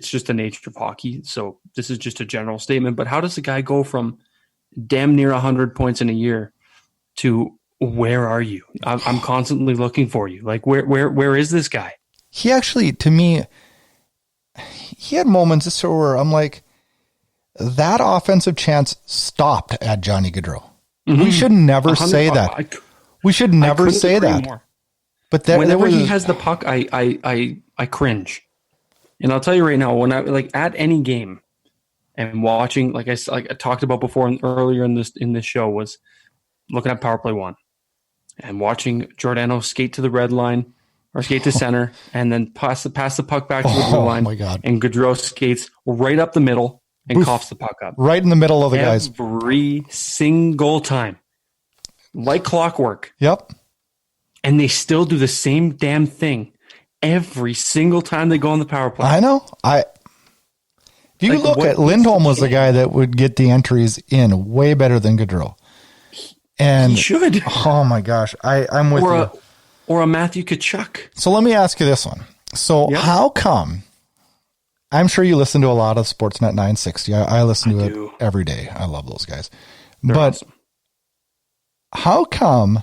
[SPEAKER 4] just the nature of hockey. So this is just a general statement, but how does a guy go from damn near 100 points in a year to where are you? I'm constantly looking for you. Like where is this guy?
[SPEAKER 2] He actually, to me, he had moments where I'm like, that offensive chance stopped at Johnny Gaudreau. We should never say that. We should never say that.
[SPEAKER 4] More.
[SPEAKER 2] But
[SPEAKER 4] whenever he has the puck, I cringe. And I'll tell you right now, when I at any game and watching, like I talked about before earlier in this show, was looking at power play 1 and watching Giordano skate to the red line or skate to center and then pass the puck back to the blue line.
[SPEAKER 2] Oh my God.
[SPEAKER 4] And Gaudreau skates right up the middle and coughs the puck up.
[SPEAKER 2] Right in the middle of the guys.
[SPEAKER 4] Every single time. Like clockwork.
[SPEAKER 2] Yep.
[SPEAKER 4] And they still do the same damn thing every single time they go on the power play.
[SPEAKER 2] I know. If you look at Lindholm was the guy that would get the entries in way better than Gaudreau. And
[SPEAKER 4] he should.
[SPEAKER 2] Oh my gosh. I'm with you.
[SPEAKER 4] Or a Matthew Tkachuk.
[SPEAKER 2] So let me ask you this one. So how come, I'm sure you listen to a lot of Sportsnet 960. I listen to it every day. I love those guys.
[SPEAKER 4] They're awesome.
[SPEAKER 2] How come,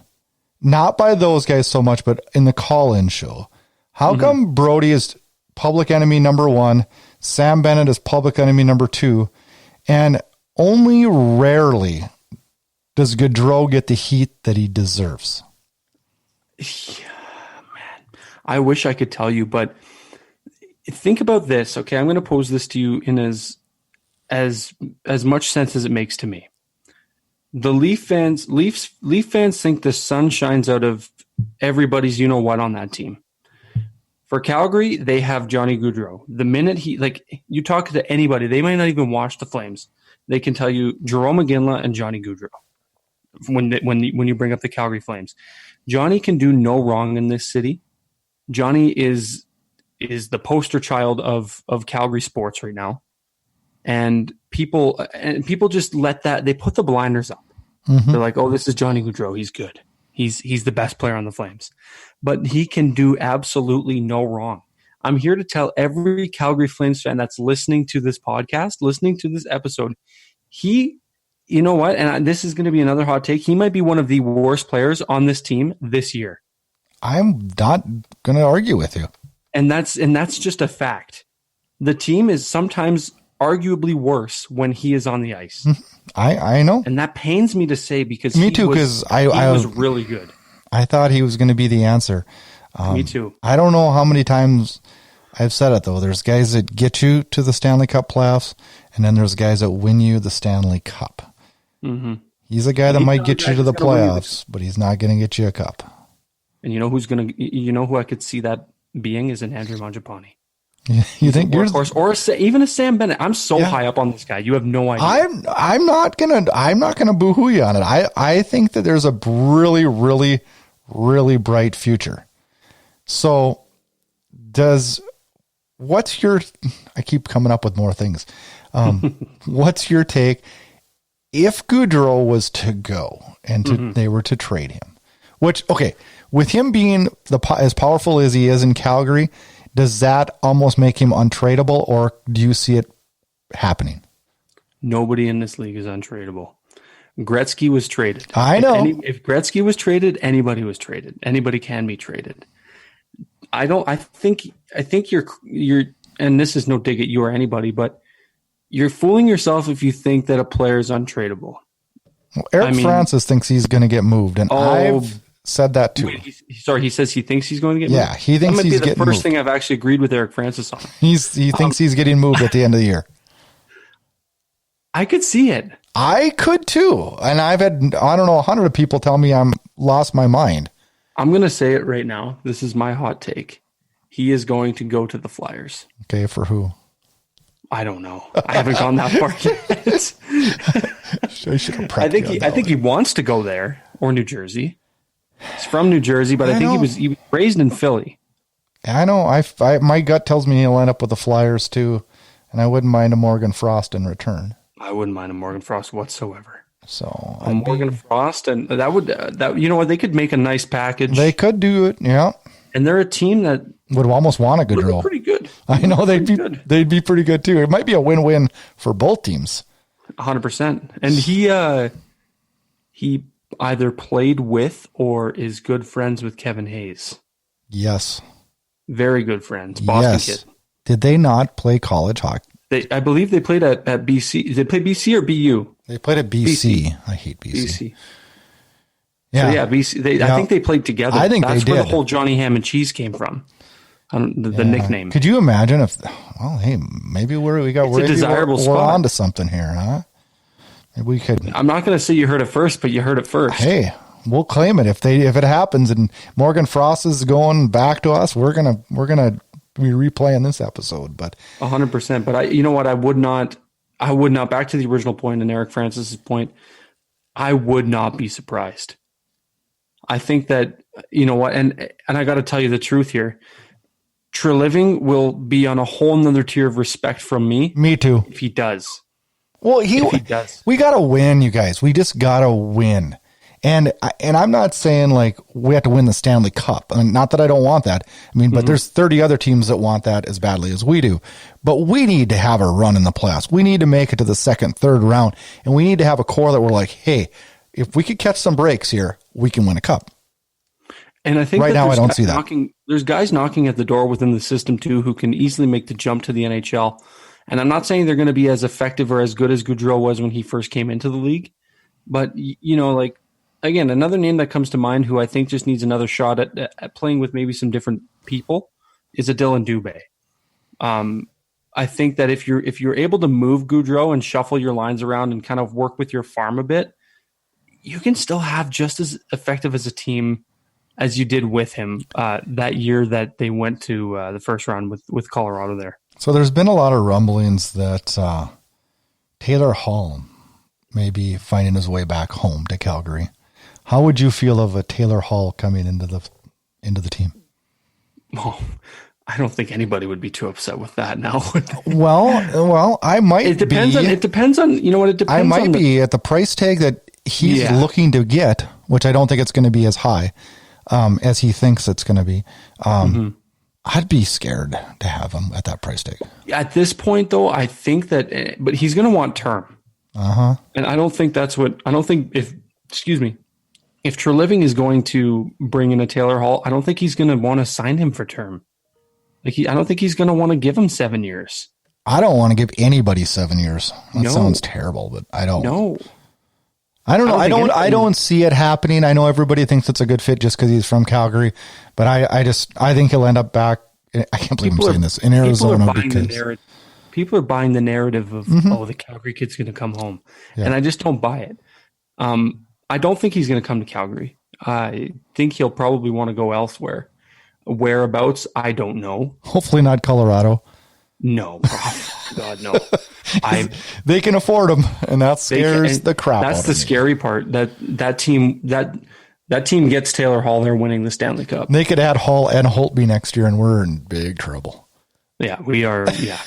[SPEAKER 2] not by those guys so much, but in the call-in show, how come Brodie is public enemy number 1, Sam Bennett is public enemy number 2, and only rarely does Gaudreau get the heat that he deserves?
[SPEAKER 4] Yeah, man, I wish I could tell you, but think about this. Okay, I'm going to pose this to you in as much sense as it makes to me. The Leaf fans think the sun shines out of everybody's you-know-what on that team. For Calgary, they have Johnny Gaudreau. The minute you talk to anybody, they might not even watch the Flames. They can tell you Jerome McGinley and Johnny Gaudreau when you bring up the Calgary Flames. Johnny can do no wrong in this city. Johnny is the poster child of Calgary sports right now. And people just let that, they put the blinders up. They're like, oh, this is Johnny Gaudreau. He's good. He's the best player on the Flames. But he can do absolutely no wrong. I'm here to tell every Calgary Flames fan that's listening to this podcast, listening to this episode, you know what? And this is going to be another hot take. He might be one of the worst players on this team this year.
[SPEAKER 2] I'm not going to argue with you.
[SPEAKER 4] And that's just a fact. The team is sometimes arguably worse when he is on the ice.
[SPEAKER 2] I know.
[SPEAKER 4] And that pains me to say because
[SPEAKER 2] me too, because I
[SPEAKER 4] was really good.
[SPEAKER 2] I thought he was going to be the answer.
[SPEAKER 4] Me too.
[SPEAKER 2] I don't know how many times I've said it, though. There's guys that get you to the Stanley Cup playoffs, and then there's guys that win you the Stanley Cup. He's a guy that might get you to the playoffs, but he's not going to get you a cup.
[SPEAKER 4] And you know who I could see that being is an Andrew Mangiapane.
[SPEAKER 2] You think you're
[SPEAKER 4] or even a Sam Bennett? I'm so high up on this guy. You have no idea.
[SPEAKER 2] I'm not gonna boo-hoo you on it. I think that there's a really, really, really bright future. So what's your? I keep coming up with more things. What's your take if Gaudreau was to go and they were to trade him? Which, okay, with him being as powerful as he is in Calgary, does that almost make him untradeable, or do you see it happening?
[SPEAKER 4] Nobody in this league is untradeable. Gretzky was traded.
[SPEAKER 2] I know.
[SPEAKER 4] If Gretzky was traded, anybody was traded. Anybody can be traded. I think you're, and this is no dig at you or anybody, but you're fooling yourself if you think that a player is untradeable.
[SPEAKER 2] Well, Eric Francis thinks he's going to get moved, and I've said that too.
[SPEAKER 4] Wait, he says he thinks he's going to get moved?
[SPEAKER 2] Yeah, he thinks he's getting moved. That might be the first
[SPEAKER 4] thing I've actually agreed with Eric Francis on.
[SPEAKER 2] He thinks he's getting moved at the end of the year.
[SPEAKER 4] I could see it.
[SPEAKER 2] I could too. And I've had, 100 people tell me I'm lost my mind.
[SPEAKER 4] I'm going to say it right now. This is my hot take. He is going to go to the Flyers.
[SPEAKER 2] Okay, for who?
[SPEAKER 4] I don't know. I haven't gone that far yet. I think he wants to go there, or New Jersey. He's from New Jersey, but I think he was raised in Philly.
[SPEAKER 2] I know. My gut tells me he'll end up with the Flyers too, and I wouldn't mind a Morgan Frost in return.
[SPEAKER 4] I wouldn't mind a Morgan Frost whatsoever.
[SPEAKER 2] So
[SPEAKER 4] Morgan Frost, and that would you know what, they could make a nice package.
[SPEAKER 2] They could do it, yeah. And
[SPEAKER 4] they're a team that
[SPEAKER 2] would almost want a Gaudreau.
[SPEAKER 4] Pretty good.
[SPEAKER 2] I know they'd be pretty good too. It might be a win-win for both teams.
[SPEAKER 4] 100%. And he either played with or is good friends with Kevin Hayes.
[SPEAKER 2] Yes.
[SPEAKER 4] Very good friends. Boston kid.
[SPEAKER 2] Did they not play college hockey?
[SPEAKER 4] I believe they played at BC. Did they play BC or BU?
[SPEAKER 2] They played at BC. I hate BC.
[SPEAKER 4] BC.
[SPEAKER 2] Yeah,
[SPEAKER 4] So BC. I think they played together.
[SPEAKER 2] I think
[SPEAKER 4] that's
[SPEAKER 2] they
[SPEAKER 4] where
[SPEAKER 2] did.
[SPEAKER 4] the whole Johnny Ham and Cheese came from. The nickname.
[SPEAKER 2] Could you imagine if? Well, hey, maybe we're
[SPEAKER 4] a desirable spot.
[SPEAKER 2] We're onto something here, huh? Maybe we could.
[SPEAKER 4] I'm not going to say you heard it first, but you heard it first.
[SPEAKER 2] Hey, we'll claim it if it happens and Morgan Frost is going back to us. We're gonna be replaying this episode, but
[SPEAKER 4] 100%. But you know what? I would not. Back to the original point and Eric Francis's point. I would not be surprised. I think that, you know what, and I got to tell you the truth here. Treliving will be on a whole nother tier of respect from me.
[SPEAKER 2] Me too.
[SPEAKER 4] If he does.
[SPEAKER 2] Well,
[SPEAKER 4] if he does.
[SPEAKER 2] We got to win, you guys. We just got to win. And I'm not saying like we have to win the Stanley Cup. I mean, not that I don't want that. I mean, but there's 30 other teams that want that as badly as we do. But we need to have a run in the playoffs. We need to make it to the second, third round. And we need to have a core that we're like, hey, if we could catch some breaks here, we can win a cup.
[SPEAKER 4] And I think
[SPEAKER 2] right now I don't see that.
[SPEAKER 4] There's guys knocking at the door within the system too who can easily make the jump to the NHL. And I'm not saying they're going to be as effective or as good as Gaudreau was when he first came into the league. But, you know, like, again, another name that comes to mind who I think just needs another shot at playing with maybe some different people is a Dylan Dubé. I think that if you're able to move Gaudreau and shuffle your lines around and kind of work with your farm a bit, you can still have just as effective as a team as you did with him that year that they went to the first round with Colorado there.
[SPEAKER 2] So there's been a lot of rumblings that Taylor Hall may be finding his way back home to Calgary. How would you feel of a Taylor Hall coming into the team?
[SPEAKER 4] Oh, I don't think anybody would be too upset with that now.
[SPEAKER 2] well, I might.
[SPEAKER 4] It depends on you know what it depends.
[SPEAKER 2] I might
[SPEAKER 4] on
[SPEAKER 2] be at the price tag that he's looking to get, which I don't think it's going to be as high as he thinks it's going to be. I'd be scared to have him at that price tag.
[SPEAKER 4] At this point, though, I think that, but he's going to want term. And I don't think if Treliving is going to bring in a Taylor Hall, I don't think he's going to want to sign him for term. I don't think he's going to want to give him 7 years.
[SPEAKER 2] I don't want to give anybody 7 years. That sounds terrible, but I don't.
[SPEAKER 4] No.
[SPEAKER 2] I don't know. I don't see it happening. I know everybody thinks it's a good fit just because he's from Calgary, but I think he'll end up back. I can't believe I'm saying this in Arizona because
[SPEAKER 4] people are buying the narrative of the Calgary kid's going to come home, and I just don't buy it. I don't think he's going to come to Calgary. I think he'll probably want to go elsewhere. Whereabouts, I don't know.
[SPEAKER 2] Hopefully not Colorado.
[SPEAKER 4] No, God, no.
[SPEAKER 2] They can afford him, and that scares the crap out of me.
[SPEAKER 4] That's the scary part. That team gets Taylor Hall. They're winning the Stanley Cup.
[SPEAKER 2] They could add Hall and Holtby next year, and we're in big trouble.
[SPEAKER 4] Yeah, we are. Yeah.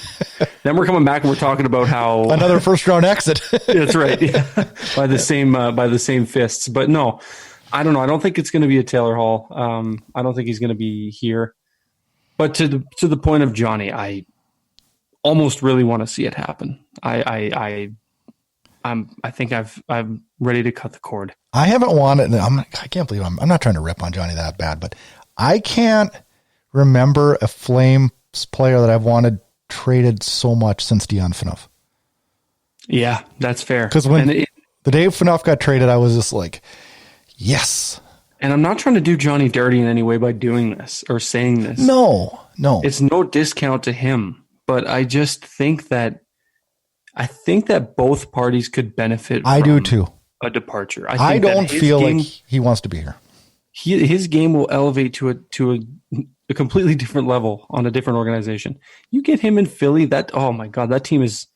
[SPEAKER 4] Then we're coming back and we're talking about how
[SPEAKER 2] another first round exit.
[SPEAKER 4] That's right. Yeah. By the same fists. But no, I don't know. I don't think it's going to be a Taylor Hall. I don't think he's going to be here. But to the point of Johnny, I almost really want to see it happen. I think I'm ready to cut the cord. I
[SPEAKER 2] haven't wanted. I can't believe I'm not trying to rip on Johnny that bad, but I can't remember a Flames player that I've wanted traded so much since Dion Phaneuf.
[SPEAKER 4] Yeah, that's fair.
[SPEAKER 2] Because when the day Phaneuf got traded, I was just like, yes.
[SPEAKER 4] And I'm not trying to do Johnny dirty in any way by doing this or saying this.
[SPEAKER 2] No.
[SPEAKER 4] It's no discount to him. But I just think that both parties could benefit from
[SPEAKER 2] I do too.
[SPEAKER 4] A departure.
[SPEAKER 2] I don't feel like he wants to be here.
[SPEAKER 4] His game will elevate to a completely different level on a different organization. You get him in Philly, oh my God, that team is,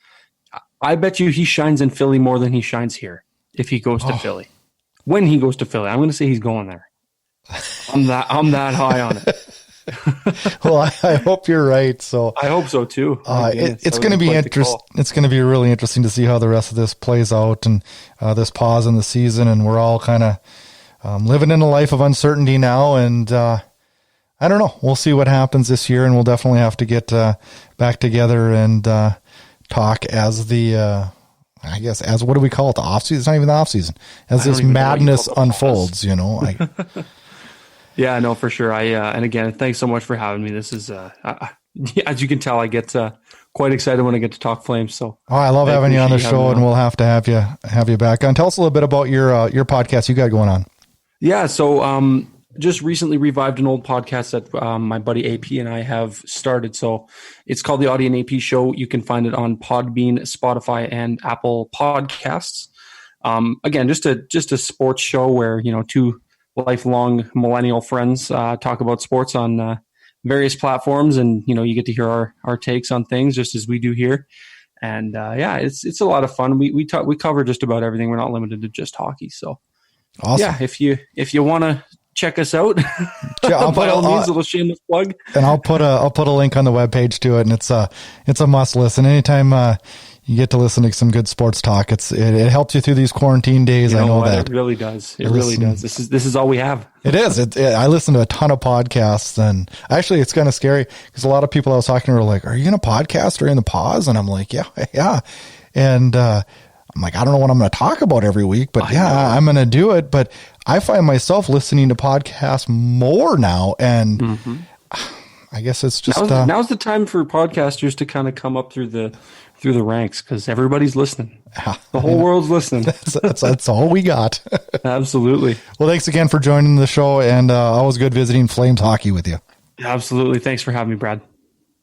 [SPEAKER 4] I bet you he shines in Philly more than he shines here if he goes to Philly. When he goes to Philly, I'm going to say he's going there. I'm that high on it.
[SPEAKER 2] Well, I hope you're right. So
[SPEAKER 4] I hope so too.
[SPEAKER 2] It's going to be interesting. It's going to be really interesting to see how the rest of this plays out and this pause in the season. And we're all kind of living in a life of uncertainty now. And I don't know. We'll see what happens this year, and we'll definitely have to get back together and talk as as what do we call it? The off season? It's not even the off season. As this madness unfolds,
[SPEAKER 4] Yeah, no, for sure. And again, thanks so much for having me. This is, as you can tell, I get quite excited when I get to talk Flames. So
[SPEAKER 2] I love having you on the show, and we'll have to have you back on. Tell us a little bit about your podcast you got going on.
[SPEAKER 4] Yeah, so just recently revived an old podcast that my buddy AP and I have started. So it's called the Auddie and AP Show. You can find it on Podbean, Spotify, and Apple Podcasts. Again, just a sports show where two lifelong millennial friends talk about sports on various platforms, and you get to hear our takes on things just as we do here. And it's a lot of fun. We cover just about everything. We're not limited to just hockey. So
[SPEAKER 2] awesome.
[SPEAKER 4] Yeah, if you want to check us out, by all means, a little shameless plug.
[SPEAKER 2] And I'll put a link on the webpage to it, and it's a must listen. Anytime you get to listen to some good sports talk, it helps you through these quarantine days. I know that
[SPEAKER 4] it really does. It really does. This is all we have.
[SPEAKER 2] It is. I listen to a ton of podcasts, and actually, it's kind of scary because a lot of people I was talking to were like, "Are you in a podcast during the pause?" And I'm like, "Yeah." And I'm like, I don't know what I'm going to talk about every week, but I'm going to do it. But I find myself listening to podcasts more now, and I guess it's just
[SPEAKER 4] now's the time for podcasters to kind of come up through the ranks because everybody's listening. The whole world's listening.
[SPEAKER 2] That's all we got.
[SPEAKER 4] Absolutely.
[SPEAKER 2] Well, thanks again for joining the show, and always good visiting Flames hockey with you.
[SPEAKER 4] Absolutely. Thanks for having me, Brad.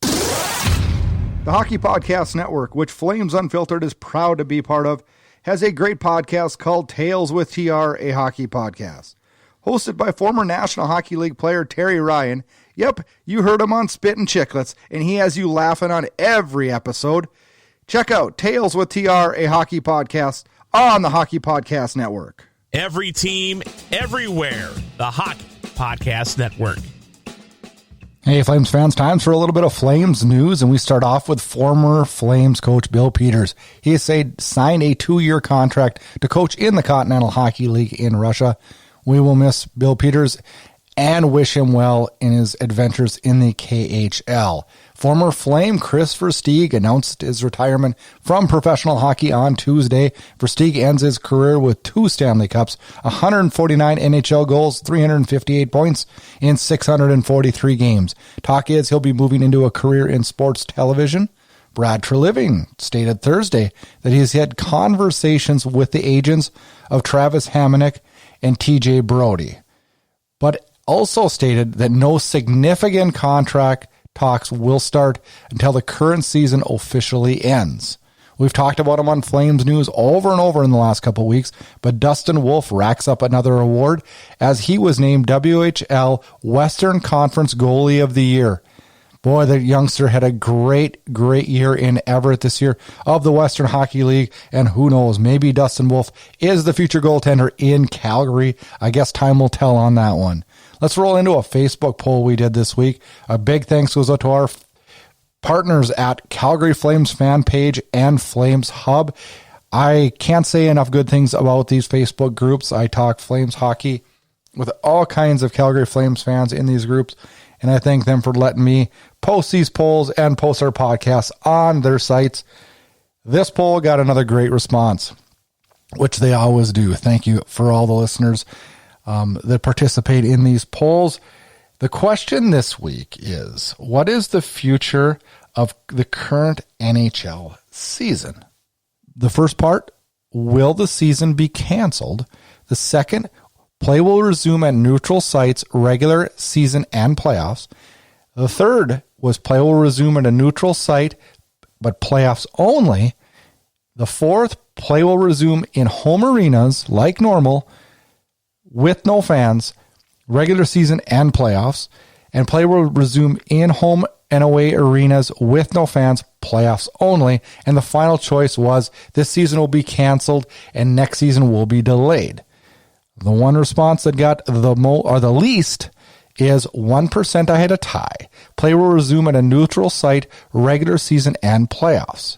[SPEAKER 2] The Hockey Podcast Network, which Flames Unfiltered is proud to be part of, has a great podcast called Tales with TR, a hockey podcast. Hosted by former National Hockey League player Terry Ryan. Yep, you heard him on Spit and Chicklets, and he has you laughing on every episode. Check out Tales with TR, a hockey podcast on the Hockey Podcast Network.
[SPEAKER 1] Every team, everywhere. The Hockey Podcast Network.
[SPEAKER 2] Hey, Flames fans, time for a little bit of Flames news, and we start off with former Flames coach Bill Peters. He has signed a 2-year contract to coach in the Continental Hockey League in Russia. We will miss Bill Peters and wish him well in his adventures in the KHL. Former Flame Chris Versteeg announced his retirement from professional hockey on Tuesday. Versteeg ends his career with 2 Stanley Cups, 149 NHL goals, 358 points in 643 games. Talk is he'll be moving into a career in sports television. Brad Treliving stated Thursday that he's had conversations with the agents of Travis Hamonic and TJ Brodie, but also stated that no significant contract talks will start until the current season officially ends. We've talked about him on Flames News over and over in the last couple of weeks, but Dustin Wolf racks up another award as he was named WHL Western Conference Goalie of the Year. Boy, the youngster had a great year in Everett this year of the Western Hockey League, and who knows, maybe Dustin Wolf is the future goaltender in Calgary. I guess time will tell on that one. Let's roll into a Facebook poll we did this week. A big thanks goes out to our partners at Calgary Flames fan page and Flames Hub. I can't say enough good things about these Facebook groups. I talk Flames hockey with all kinds of Calgary Flames fans in these groups, and I thank them for letting me post these polls and post our podcasts on their sites. This poll got another great response, which they always do. Thank you for all the listeners that participate in these polls. The question this week is, what is the future of the current NHL season? The first part, will the season be canceled? The second, play will resume at neutral sites, regular season and playoffs. The third was play will resume at a neutral site, but playoffs only. The fourth, play will resume in home arenas like normal, with no fans, regular season and playoffs, and play will resume in home and away arenas with no fans, playoffs only. And the final choice was this season will be canceled and next season will be delayed. The one response that got the least is 1%. I had a tie. Play will resume at a neutral site, regular season and playoffs.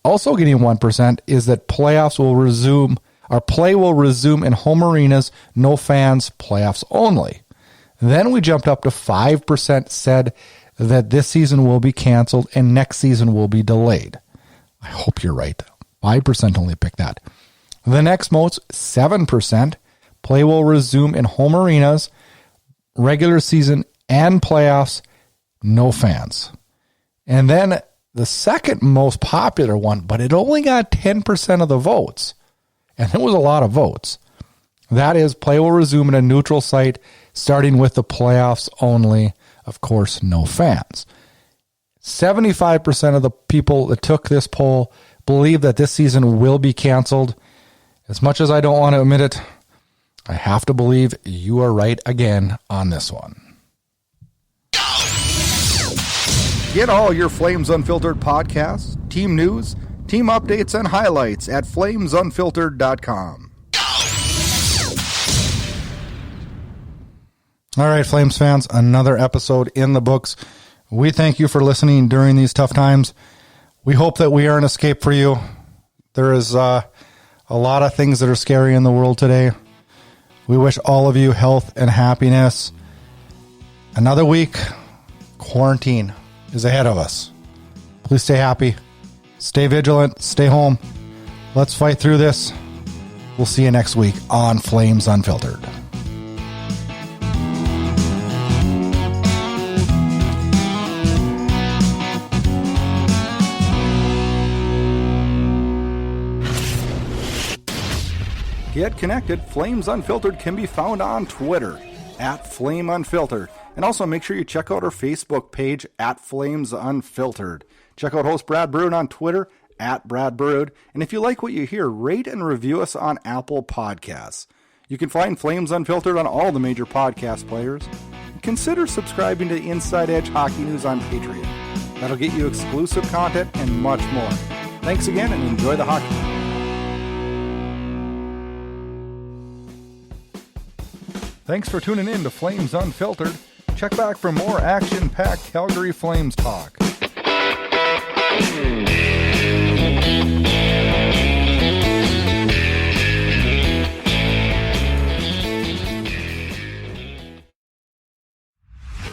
[SPEAKER 2] Also getting 1% is that playoffs will resume. Our play will resume in home arenas, no fans, playoffs only. Then we jumped up to 5% said that this season will be canceled and next season will be delayed. I hope you're right. 5% only picked that. The next most, 7%, play will resume in home arenas, regular season and playoffs, no fans. And then the second most popular one, but it only got 10% of the votes. And it was a lot of votes. That is, play will resume at a neutral site, starting with the playoffs only. Of course, no fans. 75% of the people that took this poll believe that this season will be canceled. As much as I don't want to admit it, I have to believe you are right again on this one. Get all your Flames Unfiltered podcasts, team news, team updates, and highlights at flamesunfiltered.com. All right, Flames fans, another episode in the books. We thank you for listening during these tough times. We hope that we are an escape for you. There is a lot of things that are scary in the world today. We wish all of you health and happiness. Another week, quarantine is ahead of us. Please stay happy, stay vigilant, stay home. Let's fight through this. We'll see you next week on Flames Unfiltered. Get connected. Flames Unfiltered can be found on Twitter at Flame Unfiltered. And also make sure you check out our Facebook page at Flames Unfiltered. Check out host Brad Brood on Twitter at Brad Brood. And if you like what you hear, rate and review us on Apple Podcasts. You can find Flames Unfiltered on all the major podcast players. Consider subscribing to Inside Edge Hockey News on Patreon. That'll get you exclusive content and much more. Thanks again and enjoy the hockey. Thanks for tuning in to Flames Unfiltered. Check back for more action-packed Calgary Flames talk.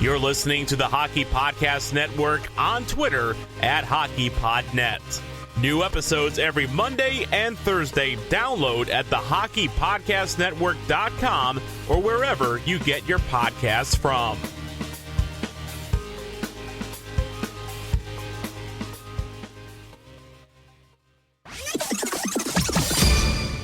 [SPEAKER 1] You're listening to the Hockey Podcast Network on Twitter at HockeyPodNet. New episodes every Monday and Thursday. Download at thehockeypodcastnetwork.com or wherever you get your podcasts from.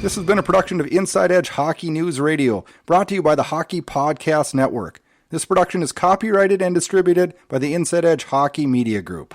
[SPEAKER 2] This has been a production of Inside Edge Hockey News Radio, brought to you by the Hockey Podcast Network. This production is copyrighted and distributed by the Inside Edge Hockey Media Group.